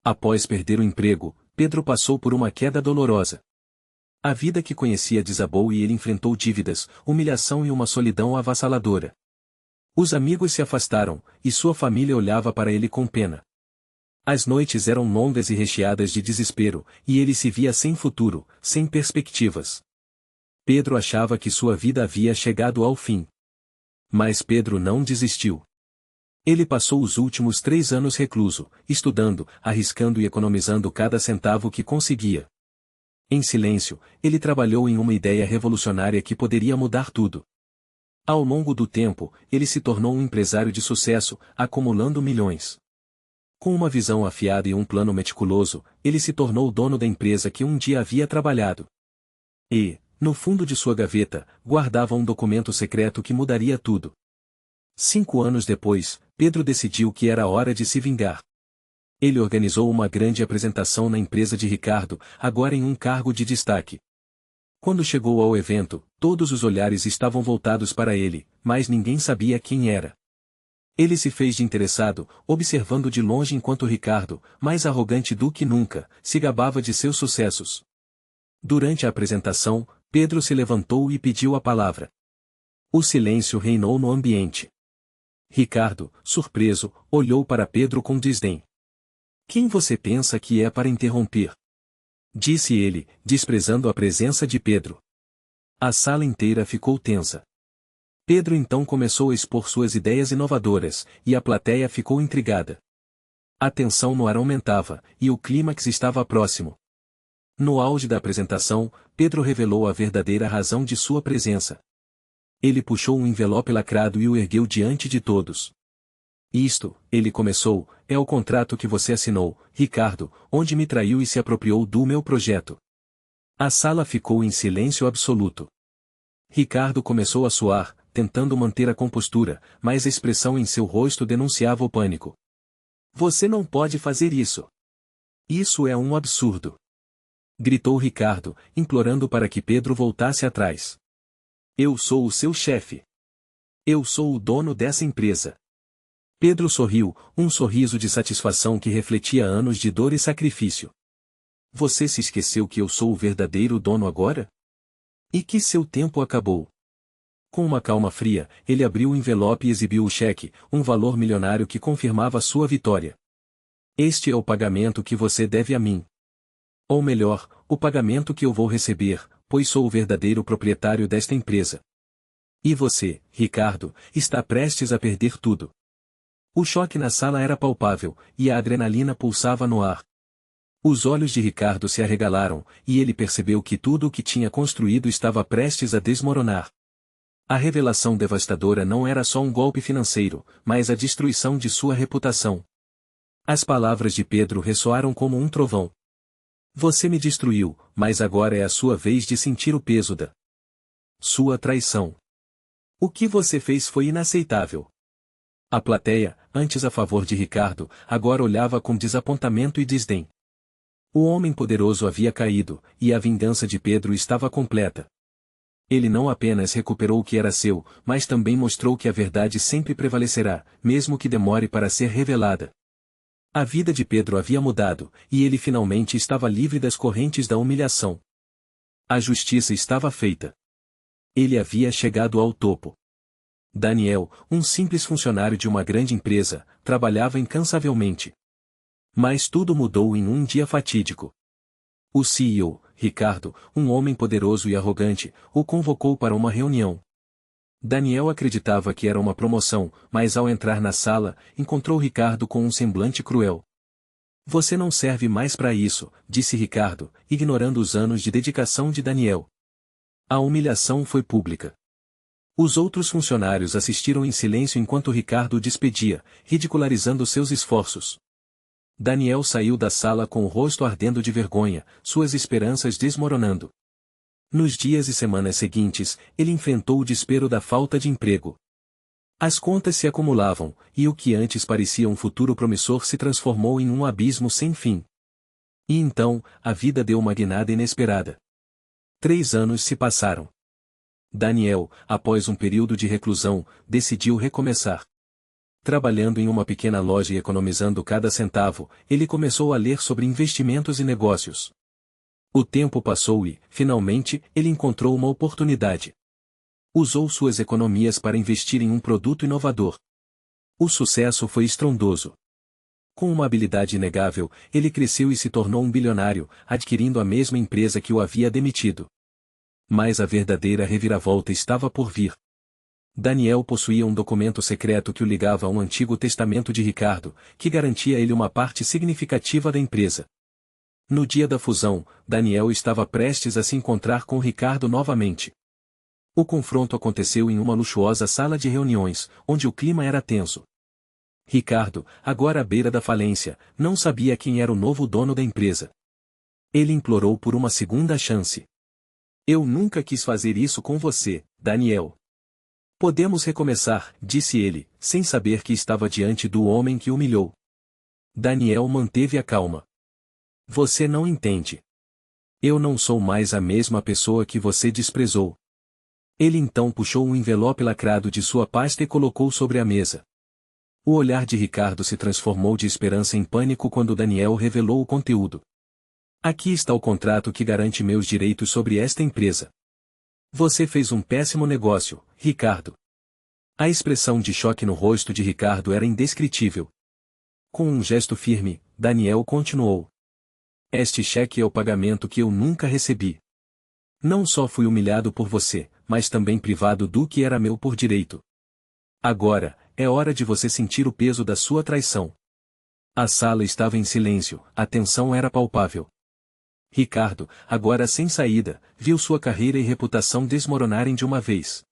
[SPEAKER 1] Após perder o emprego, Pedro passou por uma queda dolorosa. A vida que conhecia desabou e ele enfrentou dívidas, humilhação e uma solidão avassaladora. Os amigos se afastaram, e sua família olhava para ele com pena. As noites eram longas e recheadas de desespero, e ele se via sem futuro, sem perspectivas. Pedro achava que sua vida havia chegado ao fim. Mas Pedro não desistiu. Ele passou os últimos 3 anos recluso, estudando, arriscando e economizando cada centavo que conseguia. Em silêncio, ele trabalhou em uma ideia revolucionária que poderia mudar tudo. Ao longo do tempo, ele se tornou um empresário de sucesso, acumulando milhões. Com uma visão afiada e um plano meticuloso, ele se tornou o dono da empresa que um dia havia trabalhado. E, no fundo de sua gaveta, guardava um documento secreto que mudaria tudo. 5 anos depois, Pedro decidiu que era hora de se vingar. Ele organizou uma grande apresentação na empresa de Ricardo, agora em um cargo de destaque. Quando chegou ao evento, todos os olhares estavam voltados para ele, mas ninguém sabia quem era. Ele se fez de interessado, observando de longe enquanto Ricardo, mais arrogante do que nunca, se gabava de seus sucessos. Durante a apresentação, Pedro se levantou e pediu a palavra. O silêncio reinou no ambiente. Ricardo, surpreso, olhou para Pedro com desdém. Quem você pensa que é para interromper? Disse ele, desprezando a presença de Pedro. A sala inteira ficou tensa. Pedro então começou a expor suas ideias inovadoras, e a plateia ficou intrigada. A tensão no ar aumentava, e o clímax estava próximo. No auge da apresentação, Pedro revelou a verdadeira razão de sua presença. Ele puxou um envelope lacrado e o ergueu diante de todos. Isto, ele começou, é o contrato que você assinou, Ricardo, onde me traiu e se apropriou do meu projeto. A sala ficou em silêncio absoluto. Ricardo começou a suar, tentando manter a compostura, mas a expressão em seu rosto denunciava o pânico. Você não pode fazer isso. Isso é um absurdo. Gritou Ricardo, implorando para que Pedro voltasse atrás. Eu sou o seu chefe. Eu sou o dono dessa empresa. Pedro sorriu, um sorriso de satisfação que refletia anos de dor e sacrifício. Você se esqueceu que eu sou o verdadeiro dono agora? E que seu tempo acabou. Com uma calma fria, ele abriu o envelope e exibiu o cheque, um valor milionário que confirmava sua vitória. Este é o pagamento que você deve a mim. Ou melhor, o pagamento que eu vou receber, pois sou o verdadeiro proprietário desta empresa. E você, Ricardo, está prestes a perder tudo. O choque na sala era palpável, e a adrenalina pulsava no ar. Os olhos de Ricardo se arregalaram, e ele percebeu que tudo o que tinha construído estava prestes a desmoronar. A revelação devastadora não era só um golpe financeiro, mas a destruição de sua reputação. As palavras de Pedro ressoaram como um trovão. Você me destruiu, mas agora é a sua vez de sentir o peso da sua traição. O que você fez foi inaceitável. A plateia, antes a favor de Ricardo, agora olhava com desapontamento e desdém. O homem poderoso havia caído, e a vingança de Pedro estava completa. Ele não apenas recuperou o que era seu, mas também mostrou que a verdade sempre prevalecerá, mesmo que demore para ser revelada. A vida de Pedro havia mudado, e ele finalmente estava livre das correntes da humilhação. A justiça estava feita. Ele havia chegado ao topo. Daniel, um simples funcionário de uma grande empresa, trabalhava incansavelmente. Mas tudo mudou em um dia fatídico. O CEO, Ricardo, um homem poderoso e arrogante, o convocou para uma reunião. Daniel acreditava que era uma promoção, mas ao entrar na sala, encontrou Ricardo com um semblante cruel. Você não serve mais para isso, disse Ricardo, ignorando os anos de dedicação de Daniel. A humilhação foi pública. Os outros funcionários assistiram em silêncio enquanto Ricardo o despedia, ridicularizando seus esforços. Daniel saiu da sala com o rosto ardendo de vergonha, suas esperanças desmoronando. Nos dias e semanas seguintes, ele enfrentou o desespero da falta de emprego. As contas se acumulavam, e o que antes parecia um futuro promissor se transformou em um abismo sem fim. E então, a vida deu uma guinada inesperada. 3 anos se passaram. Daniel, após um período de reclusão, decidiu recomeçar. Trabalhando em uma pequena loja e economizando cada centavo, ele começou a ler sobre investimentos e negócios. O tempo passou e, finalmente, ele encontrou uma oportunidade. Usou suas economias para investir em um produto inovador. O sucesso foi estrondoso. Com uma habilidade inegável, ele cresceu e se tornou um bilionário, adquirindo a mesma empresa que o havia demitido. Mas a verdadeira reviravolta estava por vir. Daniel possuía um documento secreto que o ligava a um antigo testamento de Ricardo, que garantia a ele uma parte significativa da empresa. No dia da fusão, Daniel estava prestes a se encontrar com Ricardo novamente. O confronto aconteceu em uma luxuosa sala de reuniões, onde o clima era tenso. Ricardo, agora à beira da falência, não sabia quem era o novo dono da empresa. Ele implorou por uma segunda chance. Eu nunca quis fazer isso com você, Daniel. Podemos recomeçar, disse ele, sem saber que estava diante do homem que o humilhou. Daniel manteve a calma. Você não entende. Eu não sou mais a mesma pessoa que você desprezou. Ele então puxou um envelope lacrado de sua pasta e colocou sobre a mesa. O olhar de Ricardo se transformou de esperança em pânico quando Daniel revelou o conteúdo. Aqui está o contrato que garante meus direitos sobre esta empresa. Você fez um péssimo negócio, Ricardo. A expressão de choque no rosto de Ricardo era indescritível. Com um gesto firme, Daniel continuou. Este cheque é o pagamento que eu nunca recebi. Não só fui humilhado por você, mas também privado do que era meu por direito. Agora, é hora de você sentir o peso da sua traição. A sala estava em silêncio, a tensão era palpável. Ricardo, agora sem saída, viu sua carreira e reputação desmoronarem de uma vez.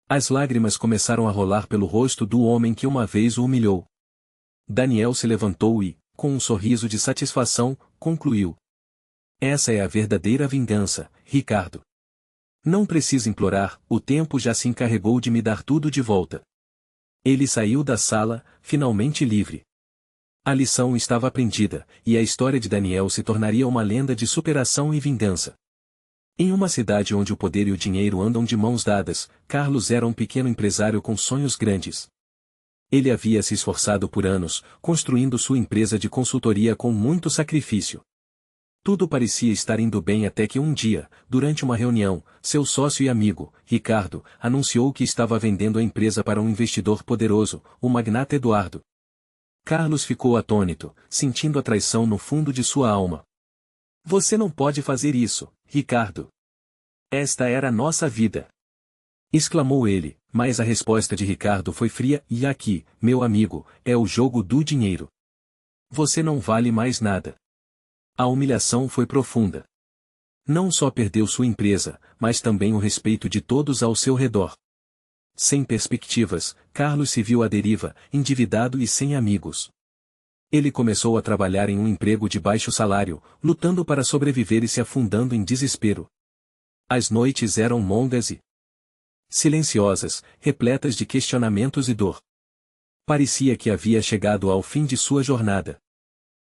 [SPEAKER 1] As lágrimas começaram a rolar pelo rosto do homem que uma vez o humilhou. Daniel se levantou e, com um sorriso de satisfação, concluiu. Essa é a verdadeira vingança, Ricardo. Não precisa implorar, o tempo já se encarregou de me dar tudo de volta. Ele saiu da sala, finalmente livre. A lição estava aprendida, e a história de Daniel se tornaria uma lenda de superação e vingança. Em uma cidade onde o poder e o dinheiro andam de mãos dadas, Carlos era um pequeno empresário com sonhos grandes. Ele havia se esforçado por anos, construindo sua empresa de consultoria com muito sacrifício. Tudo parecia estar indo bem até que um dia, durante uma reunião, seu sócio e amigo, Ricardo, anunciou que estava vendendo a empresa para um investidor poderoso, o magnata Eduardo. Carlos ficou atônito, sentindo a traição no fundo de sua alma. Você não pode fazer isso, Ricardo. Esta era a nossa vida. Exclamou ele, mas a resposta de Ricardo foi fria e aqui, meu amigo, é o jogo do dinheiro. Você não vale mais nada. A humilhação foi profunda. Não só perdeu sua empresa, mas também o respeito de todos ao seu redor. Sem perspectivas, Carlos se viu à deriva, endividado e sem amigos. Ele começou a trabalhar em um emprego de baixo salário, lutando para sobreviver e se afundando em desespero. As noites eram longas e silenciosas, repletas de questionamentos e dor. Parecia que havia chegado ao fim de sua jornada.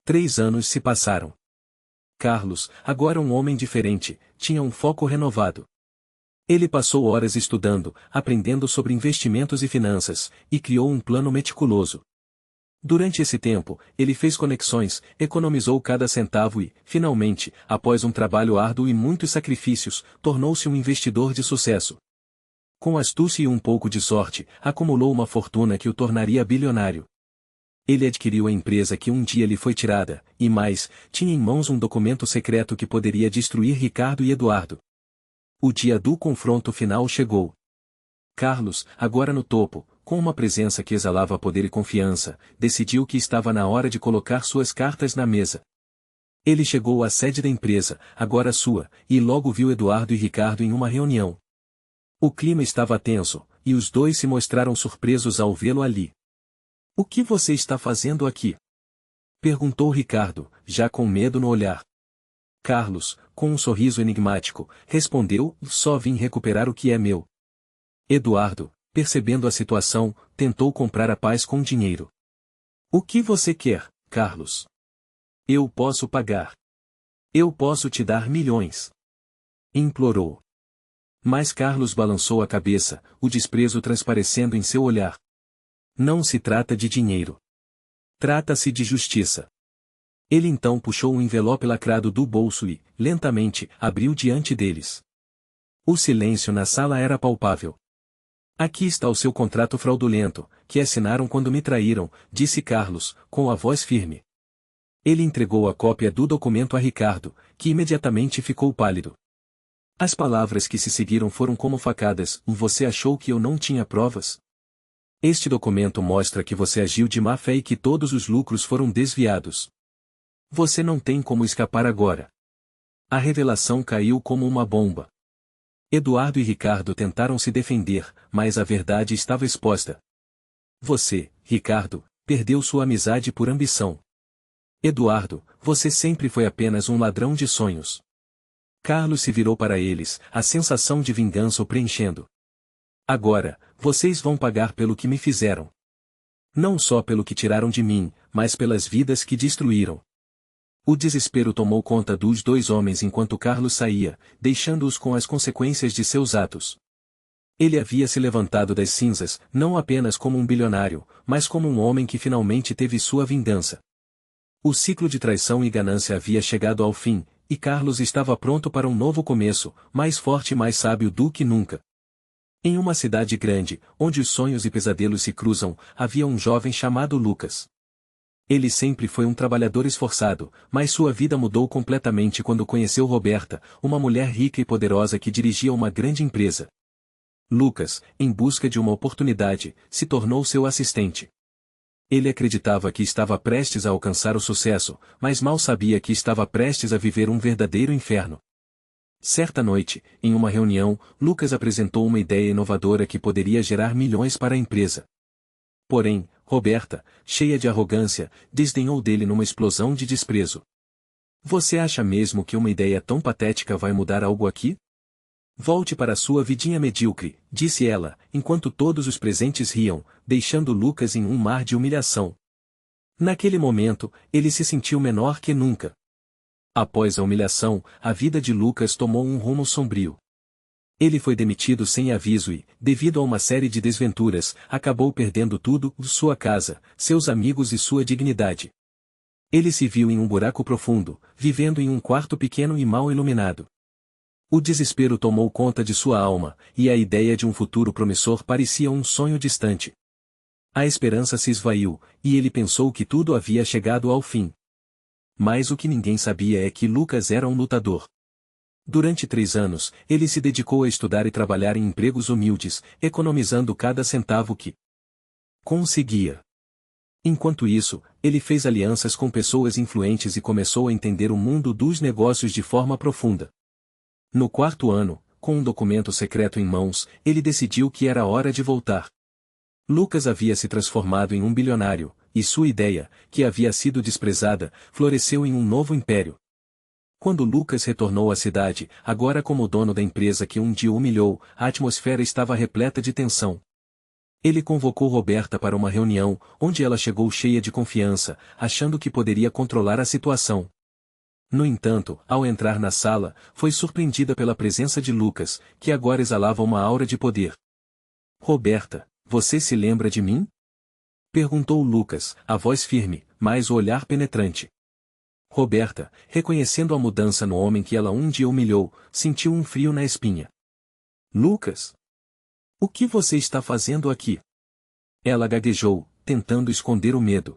[SPEAKER 1] 3 anos se passaram. Carlos, agora um homem diferente, tinha um foco renovado. Ele passou horas estudando, aprendendo sobre investimentos e finanças, e criou um plano meticuloso. Durante esse tempo, ele fez conexões, economizou cada centavo e, finalmente, após um trabalho árduo e muitos sacrifícios, tornou-se um investidor de sucesso. Com astúcia e um pouco de sorte, acumulou uma fortuna que o tornaria bilionário. Ele adquiriu a empresa que um dia lhe foi tirada, e mais, tinha em mãos um documento secreto que poderia destruir Ricardo e Eduardo. O dia do confronto final chegou. Carlos, agora no topo, com uma presença que exalava poder e confiança, decidiu que estava na hora de colocar suas cartas na mesa. Ele chegou à sede da empresa, agora sua, e logo viu Eduardo e Ricardo em uma reunião. O clima estava tenso, e os dois se mostraram surpresos ao vê-lo ali. "O que você está fazendo aqui?" perguntou Ricardo, já com medo no olhar. Carlos, com um sorriso enigmático, respondeu: "Só vim recuperar o que é meu." Eduardo, percebendo a situação, tentou comprar a paz com dinheiro. "O que você quer, Carlos? Eu posso pagar. Eu posso te dar milhões." implorou. Mas Carlos balançou a cabeça, o desprezo transparecendo em seu olhar. "Não se trata de dinheiro. Trata-se de justiça." Ele então puxou um envelope lacrado do bolso e, lentamente, abriu diante deles. O silêncio na sala era palpável. "Aqui está o seu contrato fraudulento, que assinaram quando me traíram", disse Carlos, com a voz firme. Ele entregou a cópia do documento a Ricardo, que imediatamente ficou pálido. As palavras que se seguiram foram como facadas: "Você achou que eu não tinha provas? Este documento mostra que você agiu de má fé e que todos os lucros foram desviados. Você não tem como escapar agora." A revelação caiu como uma bomba. Eduardo e Ricardo tentaram se defender, mas a verdade estava exposta. "Você, Ricardo, perdeu sua amizade por ambição. Eduardo, você sempre foi apenas um ladrão de sonhos." Carlos se virou para eles, a sensação de vingança o preenchendo. "Agora, vocês vão pagar pelo que me fizeram. Não só pelo que tiraram de mim, mas pelas vidas que destruíram." O desespero tomou conta dos dois homens enquanto Carlos saía, deixando-os com as consequências de seus atos. Ele havia se levantado das cinzas, não apenas como um bilionário, mas como um homem que finalmente teve sua vingança. O ciclo de traição e ganância havia chegado ao fim, e Carlos estava pronto para um novo começo, mais forte e mais sábio do que nunca. Em uma cidade grande, onde os sonhos e pesadelos se cruzam, havia um jovem chamado Lucas. Ele sempre foi um trabalhador esforçado, mas sua vida mudou completamente quando conheceu Roberta, uma mulher rica e poderosa que dirigia uma grande empresa. Lucas, em busca de uma oportunidade, se tornou seu assistente. Ele acreditava que estava prestes a alcançar o sucesso, mas mal sabia que estava prestes a viver um verdadeiro inferno. Certa noite, em uma reunião, Lucas apresentou uma ideia inovadora que poderia gerar milhões para a empresa. Porém, Roberta, cheia de arrogância, desdenhou dele numa explosão de desprezo. "Você acha mesmo que uma ideia tão patética vai mudar algo aqui? Volte para sua vidinha medíocre", disse ela, enquanto todos os presentes riam, deixando Lucas em um mar de humilhação. Naquele momento, ele se sentiu menor que nunca. Após a humilhação, a vida de Lucas tomou um rumo sombrio. Ele foi demitido sem aviso e, devido a uma série de desventuras, acabou perdendo tudo: sua casa, seus amigos e sua dignidade. Ele se viu em um buraco profundo, vivendo em um quarto pequeno e mal iluminado. O desespero tomou conta de sua alma, e a ideia de um futuro promissor parecia um sonho distante. A esperança se esvaiu, e ele pensou que tudo havia chegado ao fim. Mas o que ninguém sabia é que Lucas era um lutador. Durante 3 anos, ele se dedicou a estudar e trabalhar em empregos humildes, economizando cada centavo que conseguia. Enquanto isso, ele fez alianças com pessoas influentes e começou a entender o mundo dos negócios de forma profunda. No 4º ano, com um documento secreto em mãos, ele decidiu que era hora de voltar. Lucas havia se transformado em um bilionário, e sua ideia, que havia sido desprezada, floresceu em um novo império. Quando Lucas retornou à cidade, agora como dono da empresa que um dia o humilhou, a atmosfera estava repleta de tensão. Ele convocou Roberta para uma reunião, onde ela chegou cheia de confiança, achando que poderia controlar a situação. No entanto, ao entrar na sala, foi surpreendida pela presença de Lucas, que agora exalava uma aura de poder. "Roberta, você se lembra de mim?" Perguntou Lucas, a voz firme, mas o olhar penetrante. Roberta, reconhecendo a mudança no homem que ela um dia humilhou, sentiu um frio na espinha. Lucas? O que você está fazendo aqui? Ela gaguejou, tentando esconder o medo.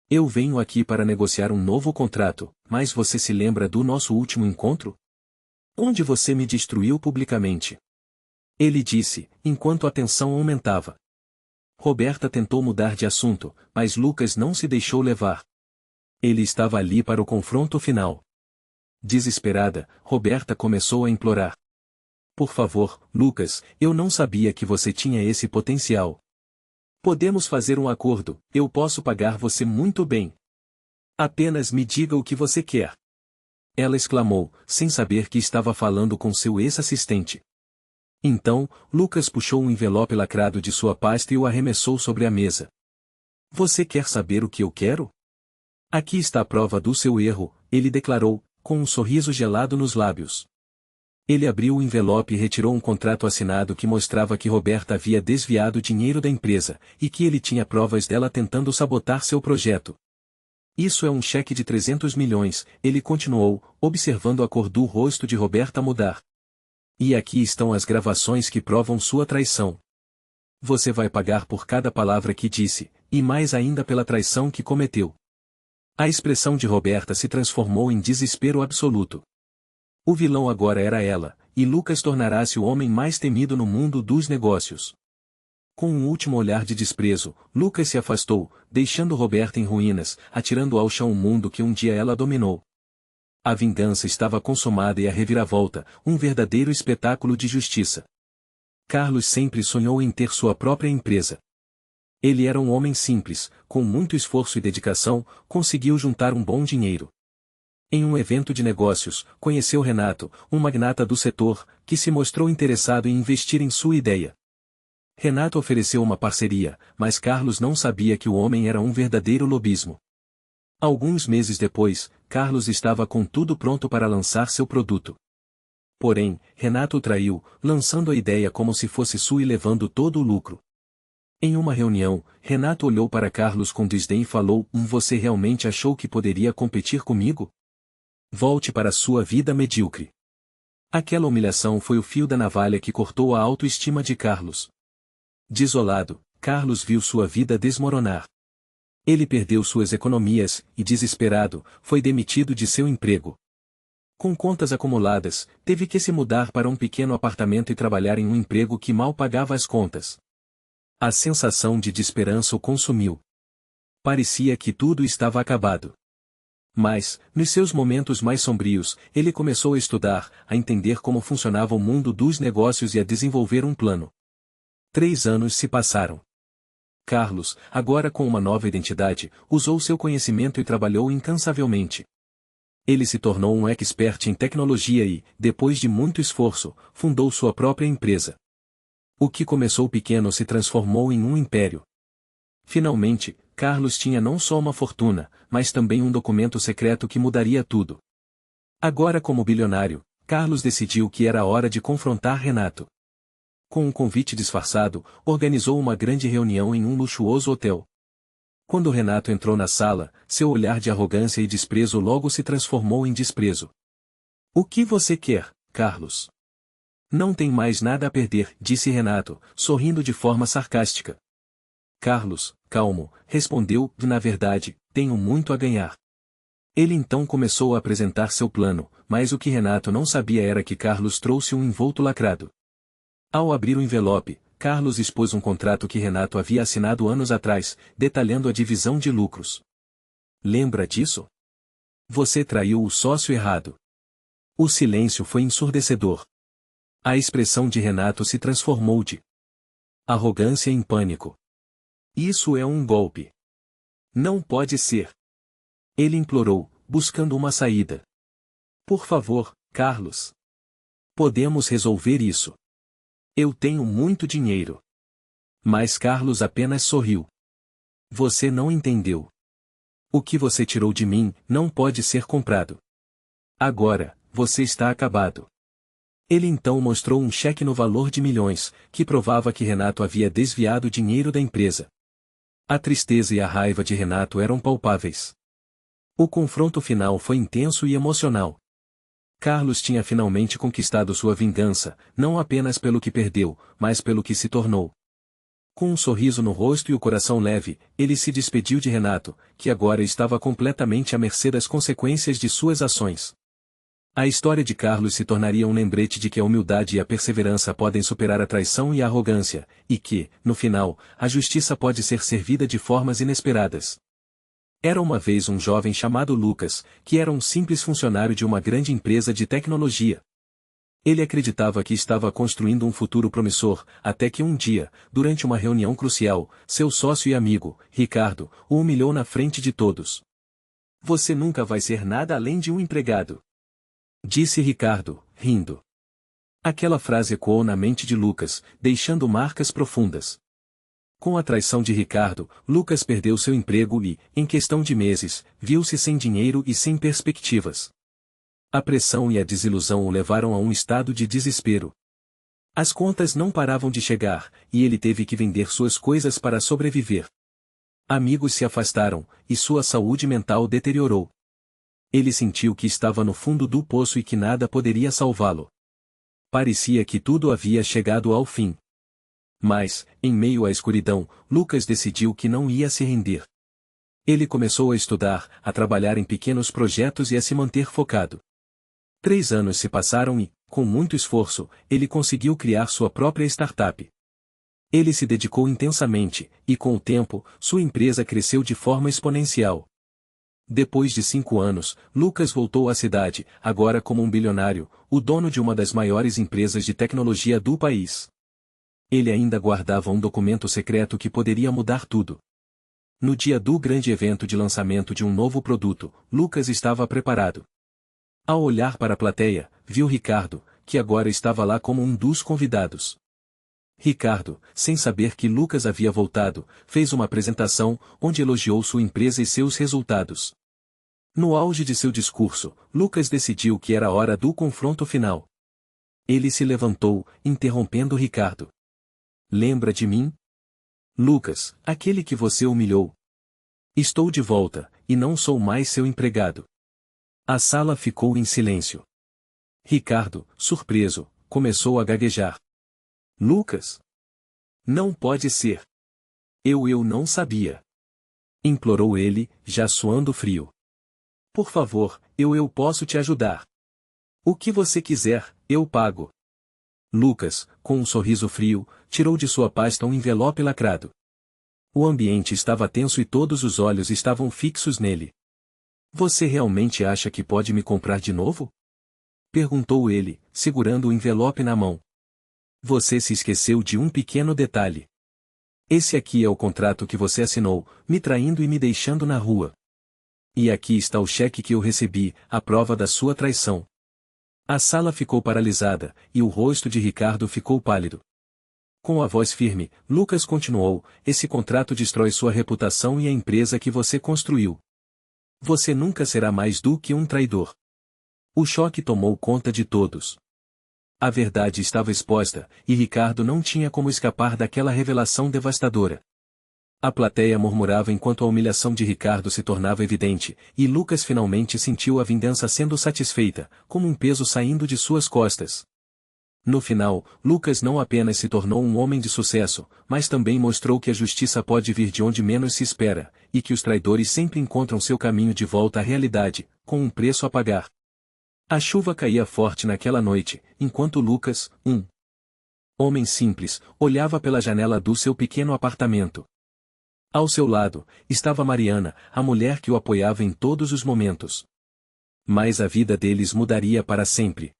[SPEAKER 1] Eu venho aqui para negociar um novo contrato, mas você se lembra do nosso último encontro? Onde você me destruiu publicamente? Ele disse, enquanto a tensão aumentava. Roberta tentou mudar de assunto, mas Lucas não se deixou levar. Ele estava ali para o confronto final. Desesperada, Roberta começou a implorar. Por favor, Lucas, eu não sabia que você tinha esse potencial. Podemos fazer um acordo, eu posso pagar você muito bem. Apenas me diga o que você quer. Ela exclamou, sem saber que estava falando com seu ex-assistente. Então, Lucas puxou um envelope lacrado de sua pasta e o arremessou sobre a mesa. Você quer saber o que eu quero? Aqui está a prova do seu erro, ele declarou, com um sorriso gelado nos lábios. Ele abriu o envelope e retirou um contrato assinado que mostrava que Roberta havia desviado dinheiro da empresa, e que ele tinha provas dela tentando sabotar seu projeto. Isso é um cheque de 300 milhões, ele continuou, observando a cor do rosto de Roberta mudar. E aqui estão as gravações que provam sua traição. Você vai pagar por cada palavra que disse, e mais ainda pela traição que cometeu. A expressão de Roberta se transformou em desespero absoluto. O vilão agora era ela, e Lucas tornará-se o homem mais temido no mundo dos negócios. Com um último olhar de desprezo, Lucas se afastou, deixando Roberta em ruínas, atirando ao chão o mundo que um dia ela dominou. A vingança estava consumada e a reviravolta, um verdadeiro espetáculo de justiça. Carlos sempre sonhou em ter sua própria empresa. Ele era um homem simples, com muito esforço e dedicação, conseguiu juntar um bom dinheiro. Em um evento de negócios, conheceu Renato, um magnata do setor, que se mostrou interessado em investir em sua ideia. Renato ofereceu uma parceria, mas Carlos não sabia que o homem era um verdadeiro lobismo. Alguns meses depois, Carlos estava com tudo pronto para lançar seu produto. Porém, Renato o traiu, lançando a ideia como se fosse sua e levando todo o lucro. Em uma reunião, Renato olhou para Carlos com desdém e falou: Você realmente achou que poderia competir comigo? Volte para sua vida medíocre. Aquela humilhação foi o fio da navalha que cortou a autoestima de Carlos. Desolado, Carlos viu sua vida desmoronar. Ele perdeu suas economias, e desesperado, foi demitido de seu emprego. Com contas acumuladas, teve que se mudar para um pequeno apartamento e trabalhar em um emprego que mal pagava as contas. A sensação de desesperança o consumiu. Parecia que tudo estava acabado. Mas, nos seus momentos mais sombrios, ele começou a estudar, a entender como funcionava o mundo dos negócios e a desenvolver um plano. 3 anos se passaram. Carlos, agora com uma nova identidade, usou seu conhecimento e trabalhou incansavelmente. Ele se tornou um expert em tecnologia e, depois de muito esforço, fundou sua própria empresa. O que começou pequeno se transformou em um império. Finalmente, Carlos tinha não só uma fortuna, mas também um documento secreto que mudaria tudo. Agora como bilionário, Carlos decidiu que era hora de confrontar Renato. Com um convite disfarçado, organizou uma grande reunião em um luxuoso hotel. Quando Renato entrou na sala, seu olhar de arrogância e desprezo logo se transformou em desprezo. O que você quer, Carlos? Não tem mais nada a perder, disse Renato, sorrindo de forma sarcástica. Carlos, calmo, respondeu, na verdade, tenho muito a ganhar. Ele então começou a apresentar seu plano, mas o que Renato não sabia era que Carlos trouxe um envolto lacrado. Ao abrir o envelope, Carlos expôs um contrato que Renato havia assinado anos atrás, detalhando a divisão de lucros. Lembra disso? Você traiu o sócio errado. O silêncio foi ensurdecedor. A expressão de Renato se transformou de arrogância em pânico. Isso é um golpe. Não pode ser. Ele implorou, buscando uma saída. Por favor, Carlos. Podemos resolver isso. Eu tenho muito dinheiro. Mas Carlos apenas sorriu. Você não entendeu. O que você tirou de mim não pode ser comprado. Agora, você está acabado. Ele então mostrou um cheque no valor de milhões, que provava que Renato havia desviado dinheiro da empresa. A tristeza e a raiva de Renato eram palpáveis. O confronto final foi intenso e emocional. Carlos tinha finalmente conquistado sua vingança, não apenas pelo que perdeu, mas pelo que se tornou. Com um sorriso no rosto e o coração leve, ele se despediu de Renato, que agora estava completamente à mercê das consequências de suas ações. A história de Carlos se tornaria um lembrete de que a humildade e a perseverança podem superar a traição e a arrogância, e que, no final, a justiça pode ser servida de formas inesperadas. Era uma vez um jovem chamado Lucas, que era um simples funcionário de uma grande empresa de tecnologia. Ele acreditava que estava construindo um futuro promissor, até que um dia, durante uma reunião crucial, seu sócio e amigo, Ricardo, o humilhou na frente de todos. "Você nunca vai ser nada além de um empregado", disse Ricardo, rindo. Aquela frase ecoou na mente de Lucas, deixando marcas profundas. Com a traição de Ricardo, Lucas perdeu seu emprego e, em questão de meses, viu-se sem dinheiro e sem perspectivas. A pressão e a desilusão o levaram a um estado de desespero. As contas não paravam de chegar, e ele teve que vender suas coisas para sobreviver. Amigos se afastaram, e sua saúde mental deteriorou. Ele sentiu que estava no fundo do poço e que nada poderia salvá-lo. Parecia que tudo havia chegado ao fim. Mas, em meio à escuridão, Lucas decidiu que não ia se render. Ele começou a estudar, a trabalhar em pequenos projetos e a se manter focado. 3 anos se passaram e, com muito esforço, ele conseguiu criar sua própria startup. Ele se dedicou intensamente, e com o tempo, sua empresa cresceu de forma exponencial. Depois de 5 anos, Lucas voltou à cidade, agora como um bilionário, o dono de uma das maiores empresas de tecnologia do país. Ele ainda guardava um documento secreto que poderia mudar tudo. No dia do grande evento de lançamento de um novo produto, Lucas estava preparado. Ao olhar para a plateia, viu Ricardo, que agora estava lá como um dos convidados. Ricardo, sem saber que Lucas havia voltado, fez uma apresentação, onde elogiou sua empresa e seus resultados. No auge de seu discurso, Lucas decidiu que era hora do confronto final. Ele se levantou, interrompendo Ricardo. "Lembra de mim? Lucas, aquele que você humilhou. Estou de volta, e não sou mais seu empregado." A sala ficou em silêncio. Ricardo, surpreso, começou a gaguejar. "Lucas? Não pode ser. Eu não sabia." Implorou ele, já suando frio. "Por favor, eu posso te ajudar. O que você quiser, eu pago." Lucas, com um sorriso frio, tirou de sua pasta um envelope lacrado. O ambiente estava tenso e todos os olhos estavam fixos nele. "Você realmente acha que pode me comprar de novo?" perguntou ele, segurando o envelope na mão. "Você se esqueceu de um pequeno detalhe. Esse aqui é o contrato que você assinou, me traindo e me deixando na rua. E aqui está o cheque que eu recebi, a prova da sua traição." A sala ficou paralisada, e o rosto de Ricardo ficou pálido. Com a voz firme, Lucas continuou: "Esse contrato destrói sua reputação e a empresa que você construiu. Você nunca será mais do que um traidor." O choque tomou conta de todos. A verdade estava exposta, e Ricardo não tinha como escapar daquela revelação devastadora. A plateia murmurava enquanto a humilhação de Ricardo se tornava evidente, e Lucas finalmente sentiu a vingança sendo satisfeita, como um peso saindo de suas costas. No final, Lucas não apenas se tornou um homem de sucesso, mas também mostrou que a justiça pode vir de onde menos se espera, e que os traidores sempre encontram seu caminho de volta à realidade, com um preço a pagar. A chuva caía forte naquela noite, enquanto Lucas, um homem simples, olhava pela janela do seu pequeno apartamento. Ao seu lado, estava Mariana, a mulher que o apoiava em todos os momentos. Mas a vida deles mudaria para sempre.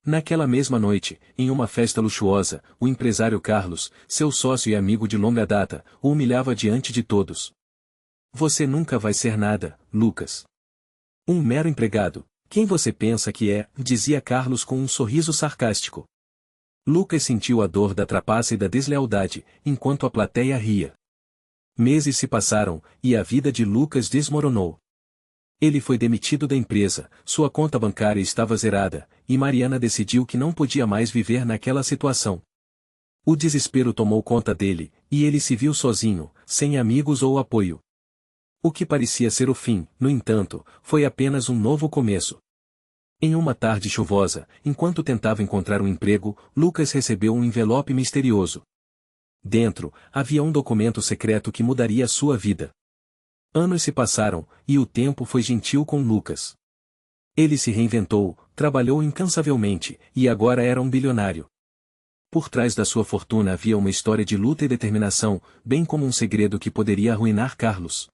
[SPEAKER 1] Naquela mesma noite, em uma festa luxuosa, o empresário Carlos, seu sócio e amigo de longa data, o humilhava diante de todos. "Você nunca vai ser nada, Lucas. Um mero empregado. Quem você pensa que é?" dizia Carlos com um sorriso sarcástico. Lucas sentiu a dor da trapaça e da deslealdade, enquanto a plateia ria. Meses se passaram, e a vida de Lucas desmoronou. Ele foi demitido da empresa, sua conta bancária estava zerada, e Mariana decidiu que não podia mais viver naquela situação. O desespero tomou conta dele, E ele se viu sozinho, sem amigos ou apoio. O que parecia ser o fim, no entanto, foi apenas um novo começo. Em uma tarde chuvosa, enquanto tentava encontrar um emprego, Lucas recebeu um envelope misterioso. Dentro, havia um documento secreto que mudaria sua vida. Anos se passaram, e o tempo foi gentil com Lucas. Ele se reinventou, trabalhou incansavelmente, e agora era um bilionário. Por trás da sua fortuna havia uma história de luta e determinação, bem como um segredo que poderia arruinar Carlos.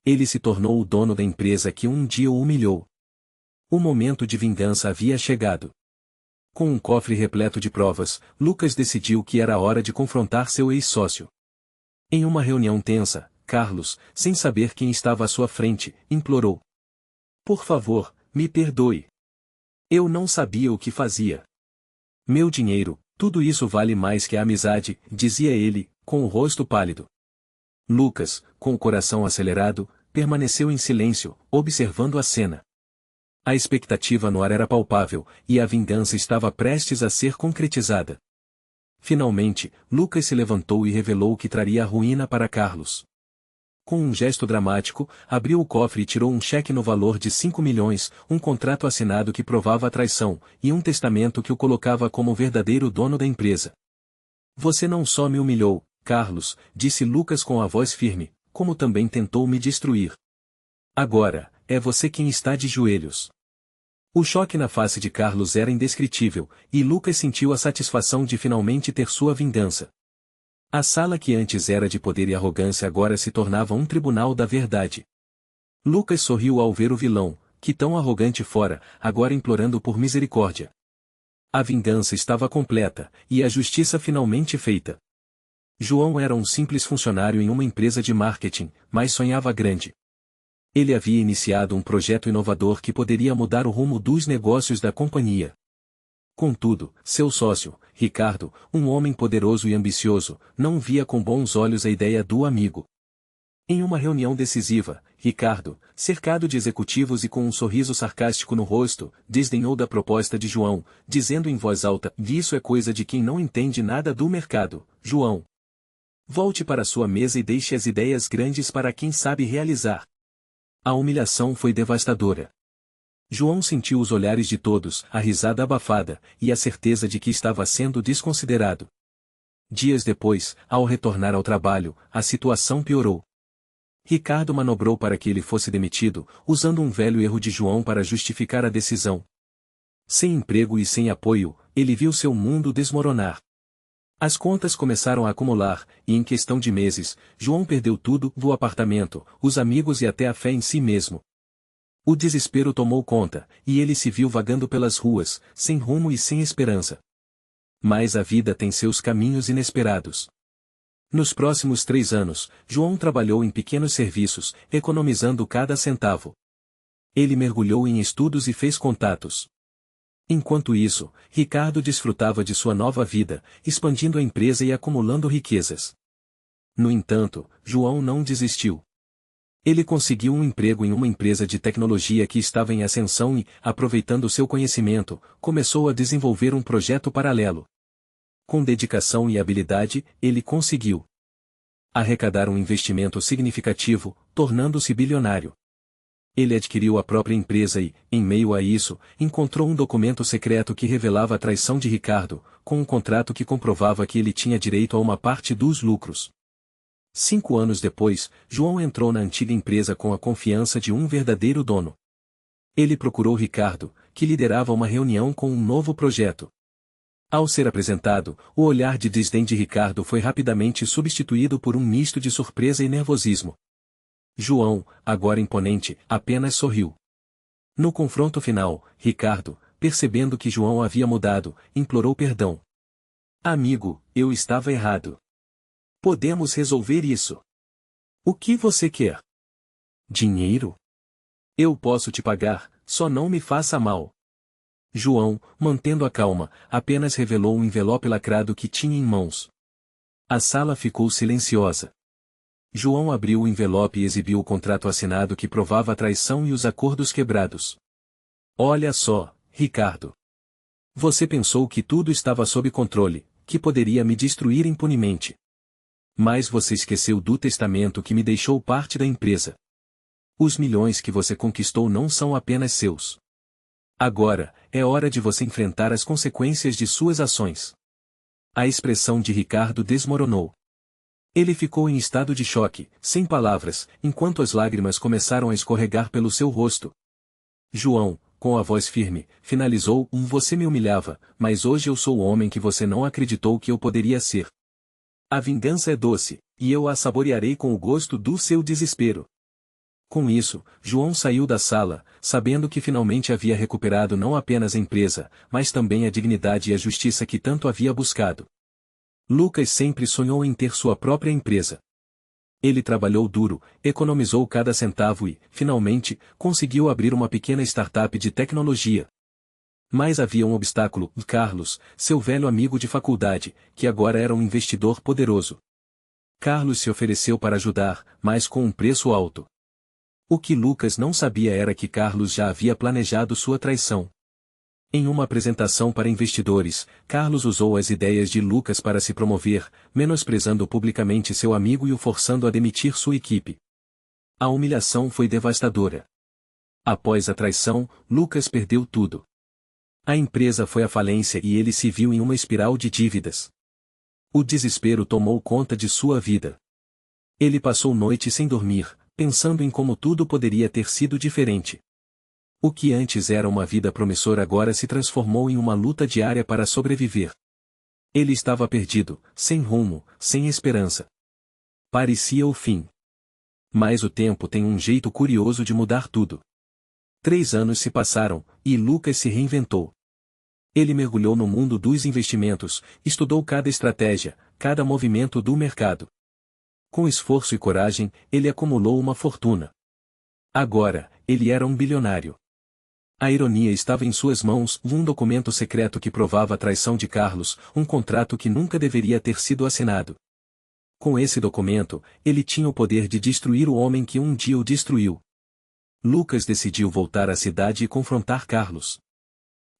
[SPEAKER 1] Ele se tornou o dono da empresa que um dia o humilhou. O momento de vingança havia chegado. Com um cofre repleto de provas, Lucas decidiu que era hora de confrontar seu ex-sócio. Em uma reunião tensa, Carlos, sem saber quem estava à sua frente, implorou: "Por favor, me perdoe. Eu não sabia o que fazia. Meu dinheiro, tudo isso vale mais que a amizade", dizia ele, com o rosto pálido. Lucas, com o coração acelerado, permaneceu em silêncio, observando a cena. A expectativa no ar era palpável, e a vingança estava prestes a ser concretizada. Finalmente, Lucas se levantou e revelou que traria a ruína para Carlos. Com um gesto dramático, abriu o cofre e tirou um cheque no valor de 5 milhões, um contrato assinado que provava a traição, e um testamento que o colocava como o verdadeiro dono da empresa. "Você não só me humilhou, Carlos", disse Lucas com a voz firme, "como também tentou me destruir. Agora, é você quem está de joelhos." O choque na face de Carlos era indescritível, e Lucas sentiu a satisfação de finalmente ter sua vingança. A sala que antes era de poder e arrogância agora se tornava um tribunal da verdade. Lucas sorriu ao ver o vilão, que tão arrogante fora, agora implorando por misericórdia. A vingança estava completa, e a justiça finalmente feita. João era um simples funcionário em uma empresa de marketing, mas sonhava grande. Ele havia iniciado um projeto inovador que poderia mudar o rumo dos negócios da companhia. Contudo, seu sócio, Ricardo, um homem poderoso e ambicioso, não via com bons olhos a ideia do amigo. Em uma reunião decisiva, Ricardo, cercado de executivos e com um sorriso sarcástico no rosto, desdenhou da proposta de João, dizendo em voz alta: "Isso é coisa de quem não entende nada do mercado, João. Volte para sua mesa e deixe as ideias grandes para quem sabe realizar." A humilhação foi devastadora. João sentiu os olhares de todos, a risada abafada, e a certeza de que estava sendo desconsiderado. Dias depois, ao retornar ao trabalho, a situação piorou. Ricardo manobrou para que ele fosse demitido, usando um velho erro de João para justificar a decisão. Sem emprego e sem apoio, ele viu seu mundo desmoronar. As contas começaram a acumular, e em questão de meses, João perdeu tudo: o apartamento, os amigos e até a fé em si mesmo. O desespero tomou conta, e ele se viu vagando pelas ruas, sem rumo e sem esperança. Mas a vida tem seus caminhos inesperados. Nos próximos 3 anos, João trabalhou em pequenos serviços, economizando cada centavo. Ele mergulhou em estudos e fez contatos. Enquanto isso, Ricardo desfrutava de sua nova vida, expandindo a empresa e acumulando riquezas. No entanto, João não desistiu. Ele conseguiu um emprego em uma empresa de tecnologia que estava em ascensão e, aproveitando seu conhecimento, começou a desenvolver um projeto paralelo. Com dedicação e habilidade, ele conseguiu arrecadar um investimento significativo, tornando-se bilionário. Ele adquiriu a própria empresa e, em meio a isso, encontrou um documento secreto que revelava a traição de Ricardo, com um contrato que comprovava que ele tinha direito a uma parte dos lucros. 5 anos depois, João entrou na antiga empresa com a confiança de um verdadeiro dono. Ele procurou Ricardo, que liderava uma reunião com um novo projeto. Ao ser apresentado, o olhar de desdém de Ricardo foi rapidamente substituído por um misto de surpresa e nervosismo. João, agora imponente, apenas sorriu. No confronto final, Ricardo, percebendo que João havia mudado, implorou perdão. "Amigo, eu estava errado. Podemos resolver isso. O que você quer? Dinheiro? Eu posso te pagar, só não me faça mal." João, mantendo a calma, apenas revelou um envelope lacrado que tinha em mãos. A sala ficou silenciosa. João abriu o envelope e exibiu o contrato assinado que provava a traição e os acordos quebrados. "Olha só, Ricardo. Você pensou que tudo estava sob controle, que poderia me destruir impunemente. Mas você esqueceu do testamento que me deixou parte da empresa. Os milhões que você conquistou não são apenas seus. Agora, é hora de você enfrentar as consequências de suas ações. A expressão de Ricardo desmoronou. Ele ficou em estado de choque, sem palavras, enquanto as lágrimas começaram a escorregar pelo seu rosto. João, com a voz firme, finalizou: Você me humilhava, mas hoje eu sou o homem que você não acreditou que eu poderia ser. A vingança é doce, e eu a saborearei com o gosto do seu desespero. Com isso, João saiu da sala, sabendo que finalmente havia recuperado não apenas a empresa, mas também a dignidade e a justiça que tanto havia buscado. Lucas sempre sonhou em ter sua própria empresa. Ele trabalhou duro, economizou cada centavo e, finalmente, conseguiu abrir uma pequena startup de tecnologia. Mas havia um obstáculo: Carlos, seu velho amigo de faculdade, que agora era um investidor poderoso. Carlos se ofereceu para ajudar, mas com um preço alto. O que Lucas não sabia era que Carlos já havia planejado sua traição. Em uma apresentação para investidores, Carlos usou as ideias de Lucas para se promover, menosprezando publicamente seu amigo e o forçando a demitir sua equipe. A humilhação foi devastadora. Após a traição, Lucas perdeu tudo. A empresa foi à falência e ele se viu em uma espiral de dívidas. O desespero tomou conta de sua vida. Ele passou noites sem dormir, pensando em como tudo poderia ter sido diferente. O que antes era uma vida promissora agora se transformou em uma luta diária para sobreviver. Ele estava perdido, sem rumo, sem esperança. Parecia o fim. Mas o tempo tem um jeito curioso de mudar tudo. 3 anos se passaram, e Lucas se reinventou. Ele mergulhou no mundo dos investimentos, estudou cada estratégia, cada movimento do mercado. Com esforço e coragem, ele acumulou uma fortuna. Agora, ele era um bilionário. A ironia estava em suas mãos: um documento secreto que provava a traição de Carlos, um contrato que nunca deveria ter sido assinado. Com esse documento, ele tinha o poder de destruir o homem que um dia o destruiu. Lucas decidiu voltar à cidade e confrontar Carlos.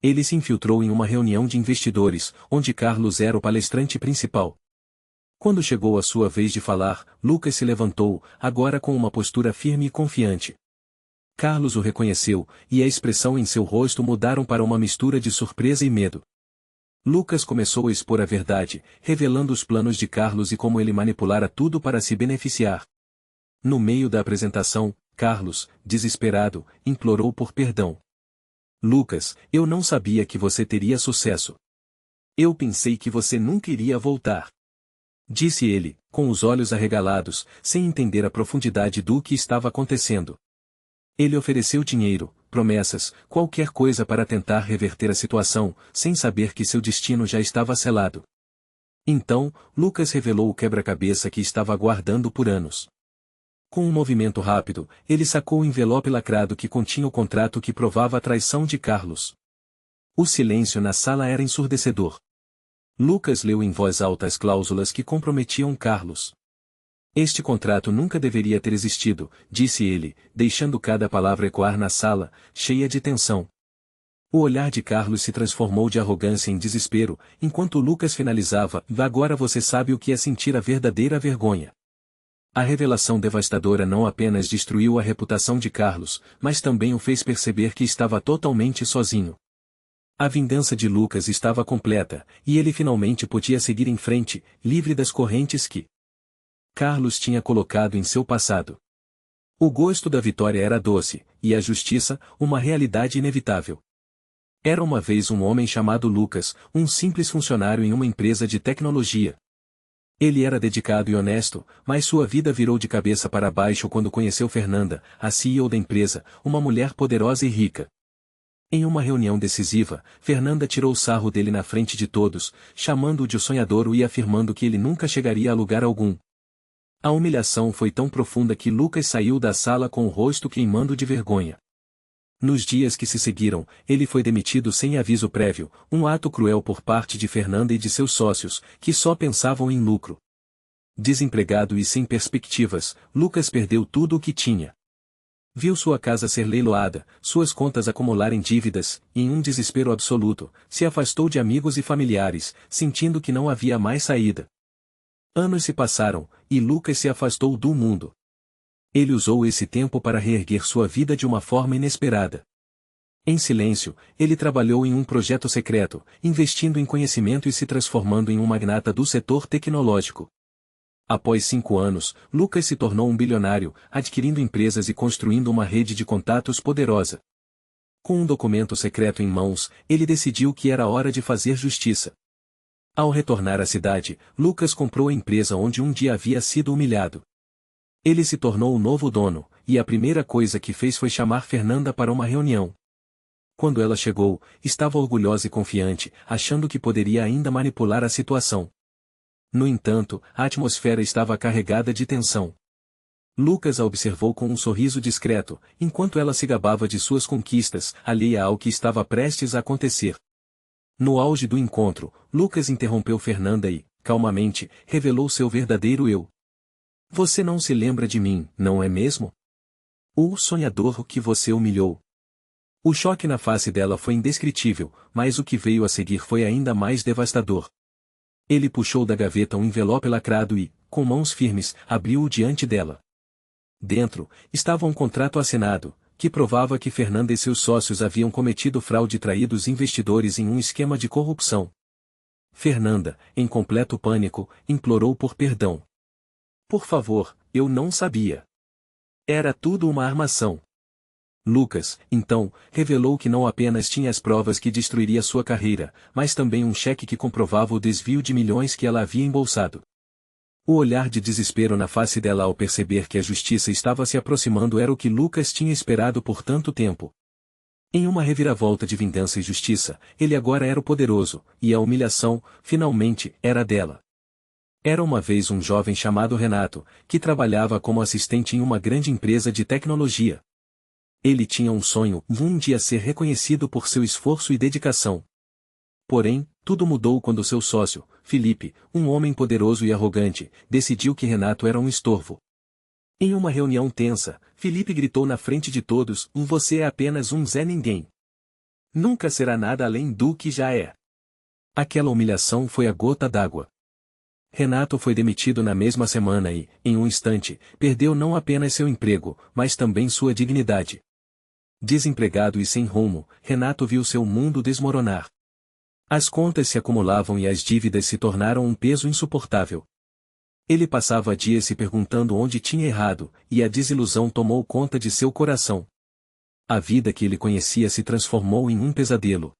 [SPEAKER 1] Ele se infiltrou em uma reunião de investidores, onde Carlos era o palestrante principal. Quando chegou a sua vez de falar, Lucas se levantou, agora com uma postura firme e confiante. Carlos o reconheceu, e a expressão em seu rosto mudaram para uma mistura de surpresa e medo. Lucas começou a expor a verdade, revelando os planos de Carlos e como ele manipulara tudo para se beneficiar. No meio da apresentação, Carlos, desesperado, implorou por perdão. Lucas, eu não sabia que você teria sucesso. Eu pensei que você nunca iria voltar. Disse ele, com os olhos arregalados, sem entender a profundidade do que estava acontecendo. Ele ofereceu dinheiro, promessas, qualquer coisa para tentar reverter a situação, sem saber que seu destino já estava selado. Então, Lucas revelou o quebra-cabeça que estava aguardando por anos. Com um movimento rápido, ele sacou o envelope lacrado que continha o contrato que provava a traição de Carlos. O silêncio na sala era ensurdecedor. Lucas leu em voz alta as cláusulas que comprometiam Carlos. Este contrato nunca deveria ter existido, disse ele, deixando cada palavra ecoar na sala, cheia de tensão. O olhar de Carlos se transformou de arrogância em desespero, enquanto Lucas finalizava: Agora você sabe o que é sentir a verdadeira vergonha. A revelação devastadora não apenas destruiu a reputação de Carlos, mas também o fez perceber que estava totalmente sozinho. A vingança de Lucas estava completa, e ele finalmente podia seguir em frente, livre das correntes que Carlos tinha colocado em seu passado. O gosto da vitória era doce, e a justiça, uma realidade inevitável. Era uma vez um homem chamado Lucas, um simples funcionário em uma empresa de tecnologia. Ele era dedicado e honesto, mas sua vida virou de cabeça para baixo quando conheceu Fernanda, a CEO da empresa, uma mulher poderosa e rica. Em uma reunião decisiva, Fernanda tirou sarro dele na frente de todos, chamando-o de sonhador e afirmando que ele nunca chegaria a lugar algum. A humilhação foi tão profunda que Lucas saiu da sala com o rosto queimando de vergonha. Nos dias que se seguiram, ele foi demitido sem aviso prévio, um ato cruel por parte de Fernanda e de seus sócios, que só pensavam em lucro. Desempregado e sem perspectivas, Lucas perdeu tudo o que tinha. Viu sua casa ser leiloada, suas contas acumularem dívidas, e em um desespero absoluto, se afastou de amigos e familiares, sentindo que não havia mais saída. Anos se passaram, e Lucas se afastou do mundo. Ele usou esse tempo para reerguer sua vida de uma forma inesperada. Em silêncio, ele trabalhou em um projeto secreto, investindo em conhecimento e se transformando em um magnata do setor tecnológico. Após 5 anos, Lucas se tornou um bilionário, adquirindo empresas e construindo uma rede de contatos poderosa. Com um documento secreto em mãos, ele decidiu que era hora de fazer justiça. Ao retornar à cidade, Lucas comprou a empresa onde um dia havia sido humilhado. Ele se tornou o novo dono, e a primeira coisa que fez foi chamar Fernanda para uma reunião. Quando ela chegou, estava orgulhosa e confiante, achando que poderia ainda manipular a situação. No entanto, a atmosfera estava carregada de tensão. Lucas a observou com um sorriso discreto, enquanto ela se gabava de suas conquistas, alheia ao que estava prestes a acontecer. No auge do encontro, Lucas interrompeu Fernanda e, calmamente, revelou seu verdadeiro eu. Você não se lembra de mim, não é mesmo? O sonhador que você humilhou. O choque na face dela foi indescritível, mas o que veio a seguir foi ainda mais devastador. Ele puxou da gaveta um envelope lacrado e, com mãos firmes, abriu-o diante dela. Dentro, estava um contrato assinado, que provava que Fernanda e seus sócios haviam cometido fraude e traído os investidores em um esquema de corrupção. Fernanda, em completo pânico, implorou por perdão. Por favor, eu não sabia. Era tudo uma armação. Lucas, então, revelou que não apenas tinha as provas que destruiria sua carreira, mas também um cheque que comprovava o desvio de milhões que ela havia embolsado. O olhar de desespero na face dela ao perceber que a justiça estava se aproximando era o que Lucas tinha esperado por tanto tempo. Em uma reviravolta de vingança e justiça, ele agora era o poderoso, e a humilhação, finalmente, era dela. Era uma vez um jovem chamado Renato, que trabalhava como assistente em uma grande empresa de tecnologia. Ele tinha um sonho, um dia ser reconhecido por seu esforço e dedicação. Porém, tudo mudou quando seu sócio, Felipe, um homem poderoso e arrogante, decidiu que Renato era um estorvo. Em uma reunião tensa, Felipe gritou na frente de todos: Você é apenas um Zé Ninguém. Nunca será nada além do que já é. Aquela humilhação foi a gota d'água. Renato foi demitido na mesma semana e, em um instante, perdeu não apenas seu emprego, mas também sua dignidade. Desempregado e sem rumo, Renato viu seu mundo desmoronar. As contas se acumulavam e as dívidas se tornaram um peso insuportável. Ele passava dias se perguntando onde tinha errado, e a desilusão tomou conta de seu coração. A vida que ele conhecia se transformou em um pesadelo.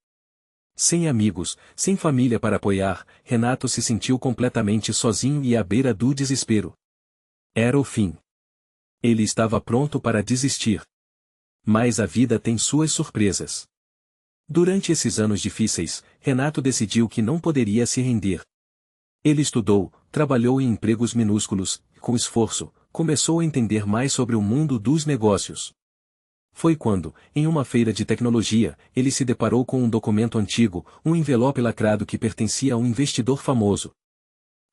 [SPEAKER 1] Sem amigos, sem família para apoiar, Renato se sentiu completamente sozinho e à beira do desespero. Era o fim. Ele estava pronto para desistir. Mas a vida tem suas surpresas. Durante esses anos difíceis, Renato decidiu que não poderia se render. Ele estudou, trabalhou em empregos minúsculos, e com esforço, começou a entender mais sobre o mundo dos negócios. Foi quando, em uma feira de tecnologia, ele se deparou com um documento antigo, um envelope lacrado que pertencia a um investidor famoso.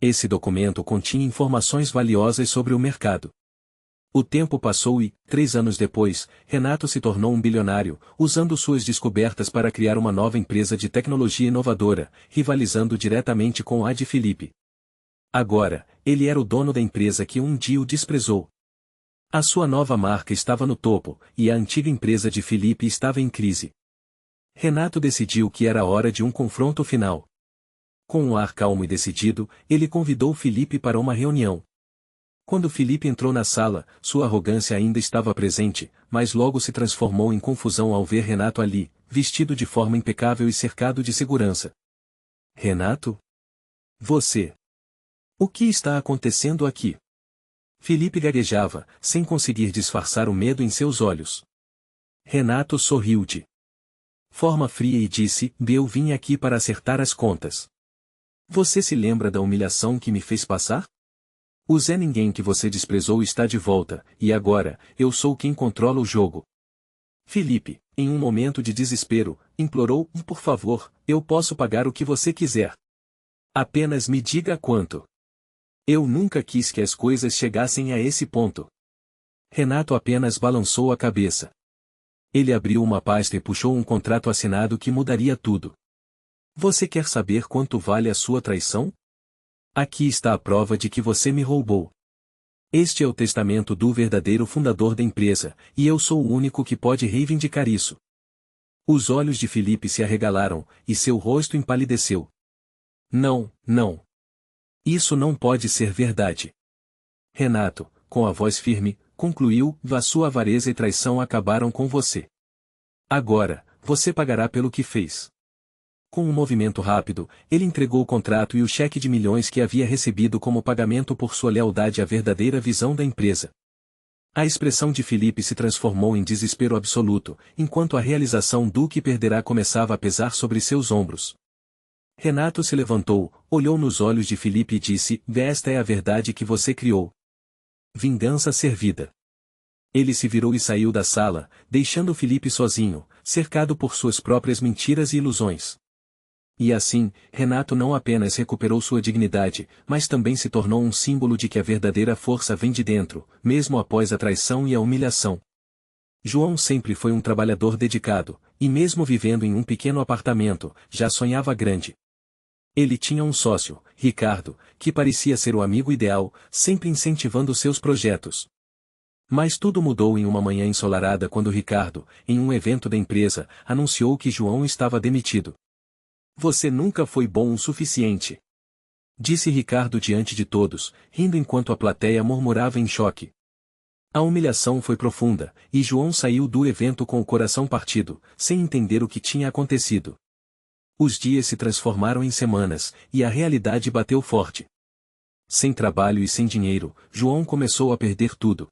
[SPEAKER 1] Esse documento continha informações valiosas sobre o mercado. O tempo passou e, 3 anos depois, Renato se tornou um bilionário, usando suas descobertas para criar uma nova empresa de tecnologia inovadora, rivalizando diretamente com a de Felipe. Agora, ele era o dono da empresa que um dia o desprezou. A sua nova marca estava no topo, e a antiga empresa de Felipe estava em crise. Renato decidiu que era hora de um confronto final. Com um ar calmo e decidido, ele convidou Felipe para uma reunião. Quando Felipe entrou na sala, sua arrogância ainda estava presente, mas logo se transformou em confusão ao ver Renato ali, vestido de forma impecável e cercado de segurança. Renato? Você? O que está acontecendo aqui? Felipe gaguejava, sem conseguir disfarçar o medo em seus olhos. Renato sorriu de forma fria e disse: Eu vim aqui para acertar as contas. Você se lembra da humilhação que me fez passar? O Zé Ninguém que você desprezou está de volta, e agora, eu sou quem controla o jogo. Felipe, em um momento de desespero, implorou: Por favor, eu posso pagar o que você quiser. Apenas me diga quanto. Eu nunca quis que as coisas chegassem a esse ponto. Renato apenas balançou a cabeça. Ele abriu uma pasta e puxou um contrato assinado que mudaria tudo. Você quer saber quanto vale a sua traição? Aqui está a prova de que você me roubou. Este é o testamento do verdadeiro fundador da empresa, e eu sou o único que pode reivindicar isso. Os olhos de Felipe se arregalaram, e seu rosto empalideceu. Não, não. Isso não pode ser verdade. Renato, com a voz firme, concluiu, a sua avareza e traição acabaram com você. Agora, você pagará pelo que fez. Com um movimento rápido, ele entregou o contrato e o cheque de milhões que havia recebido como pagamento por sua lealdade à verdadeira visão da empresa. A expressão de Felipe se transformou em desespero absoluto, enquanto a realização do que perderá começava a pesar sobre seus ombros. Renato se levantou, olhou nos olhos de Felipe e disse, esta é a verdade que você criou. Vingança servida. Ele se virou e saiu da sala, deixando Felipe sozinho, cercado por suas próprias mentiras e ilusões. E assim, Renato não apenas recuperou sua dignidade, mas também se tornou um símbolo de que a verdadeira força vem de dentro, mesmo após a traição e a humilhação. João sempre foi um trabalhador dedicado, e mesmo vivendo em um pequeno apartamento, já sonhava grande. Ele tinha um sócio, Ricardo, que parecia ser o amigo ideal, sempre incentivando seus projetos. Mas tudo mudou em uma manhã ensolarada quando Ricardo, em um evento da empresa, anunciou que João estava demitido. Você nunca foi bom o suficiente. Disse Ricardo diante de todos, rindo enquanto a plateia murmurava em choque. A humilhação foi profunda, e João saiu do evento com o coração partido, sem entender o que tinha acontecido. Os dias se transformaram em semanas, e a realidade bateu forte. Sem trabalho e sem dinheiro, João começou a perder tudo.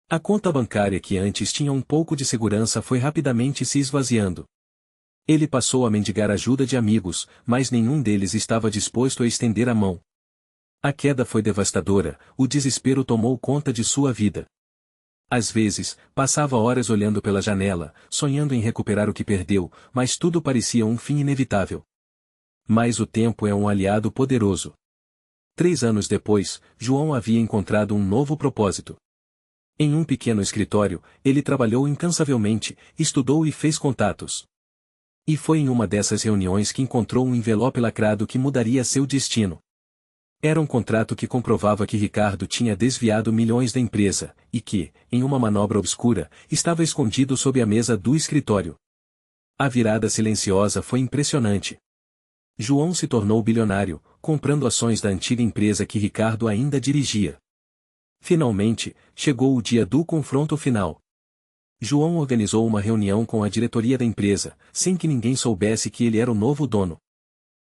[SPEAKER 1] A conta bancária que antes tinha um pouco de segurança foi rapidamente se esvaziando. Ele passou a mendigar ajuda de amigos, mas nenhum deles estava disposto a estender a mão. A queda foi devastadora, o desespero tomou conta de sua vida. Às vezes, passava horas olhando pela janela, sonhando em recuperar o que perdeu, mas tudo parecia um fim inevitável. Mas o tempo é um aliado poderoso. 3 anos depois, João havia encontrado um novo propósito. Em um pequeno escritório, ele trabalhou incansavelmente, estudou e fez contatos. E foi em uma dessas reuniões que encontrou um envelope lacrado que mudaria seu destino. Era um contrato que comprovava que Ricardo tinha desviado milhões da empresa, e que, em uma manobra obscura, estava escondido sob a mesa do escritório. A virada silenciosa foi impressionante. João se tornou bilionário, comprando ações da antiga empresa que Ricardo ainda dirigia. Finalmente, chegou o dia do confronto final. João organizou uma reunião com a diretoria da empresa, sem que ninguém soubesse que ele era o novo dono.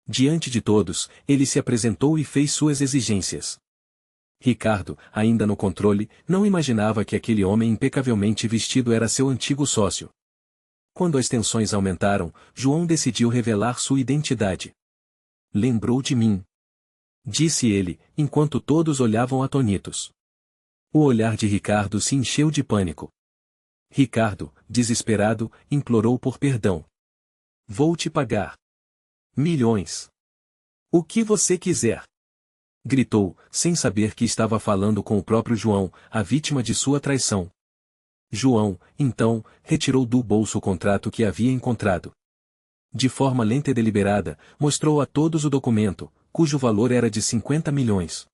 [SPEAKER 1] Diante de todos, ele se apresentou e fez suas exigências. Ricardo, ainda no controle, não imaginava que aquele homem impecavelmente vestido era seu antigo sócio. Quando as tensões aumentaram, João decidiu revelar sua identidade. Lembrou de mim. Disse ele, enquanto todos olhavam atônitos. O olhar de Ricardo se encheu de pânico. Ricardo, desesperado, implorou por perdão. Vou te pagar. Milhões. O que você quiser. Gritou, sem saber que estava falando com o próprio João, a vítima de sua traição. João, então, retirou do bolso o contrato que havia encontrado. De forma lenta e deliberada, mostrou a todos o documento, cujo valor era de 50 milhões.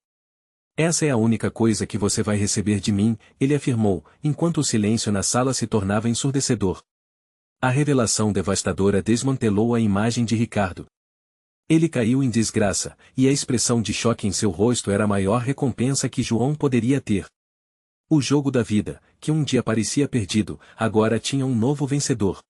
[SPEAKER 1] Essa é a única coisa que você vai receber de mim, ele afirmou, enquanto o silêncio na sala se tornava ensurdecedor. A revelação devastadora desmantelou a imagem de Ricardo. Ele caiu em desgraça, e a expressão de choque em seu rosto era a maior recompensa que João poderia ter. O jogo da vida, que um dia parecia perdido, agora tinha um novo vencedor.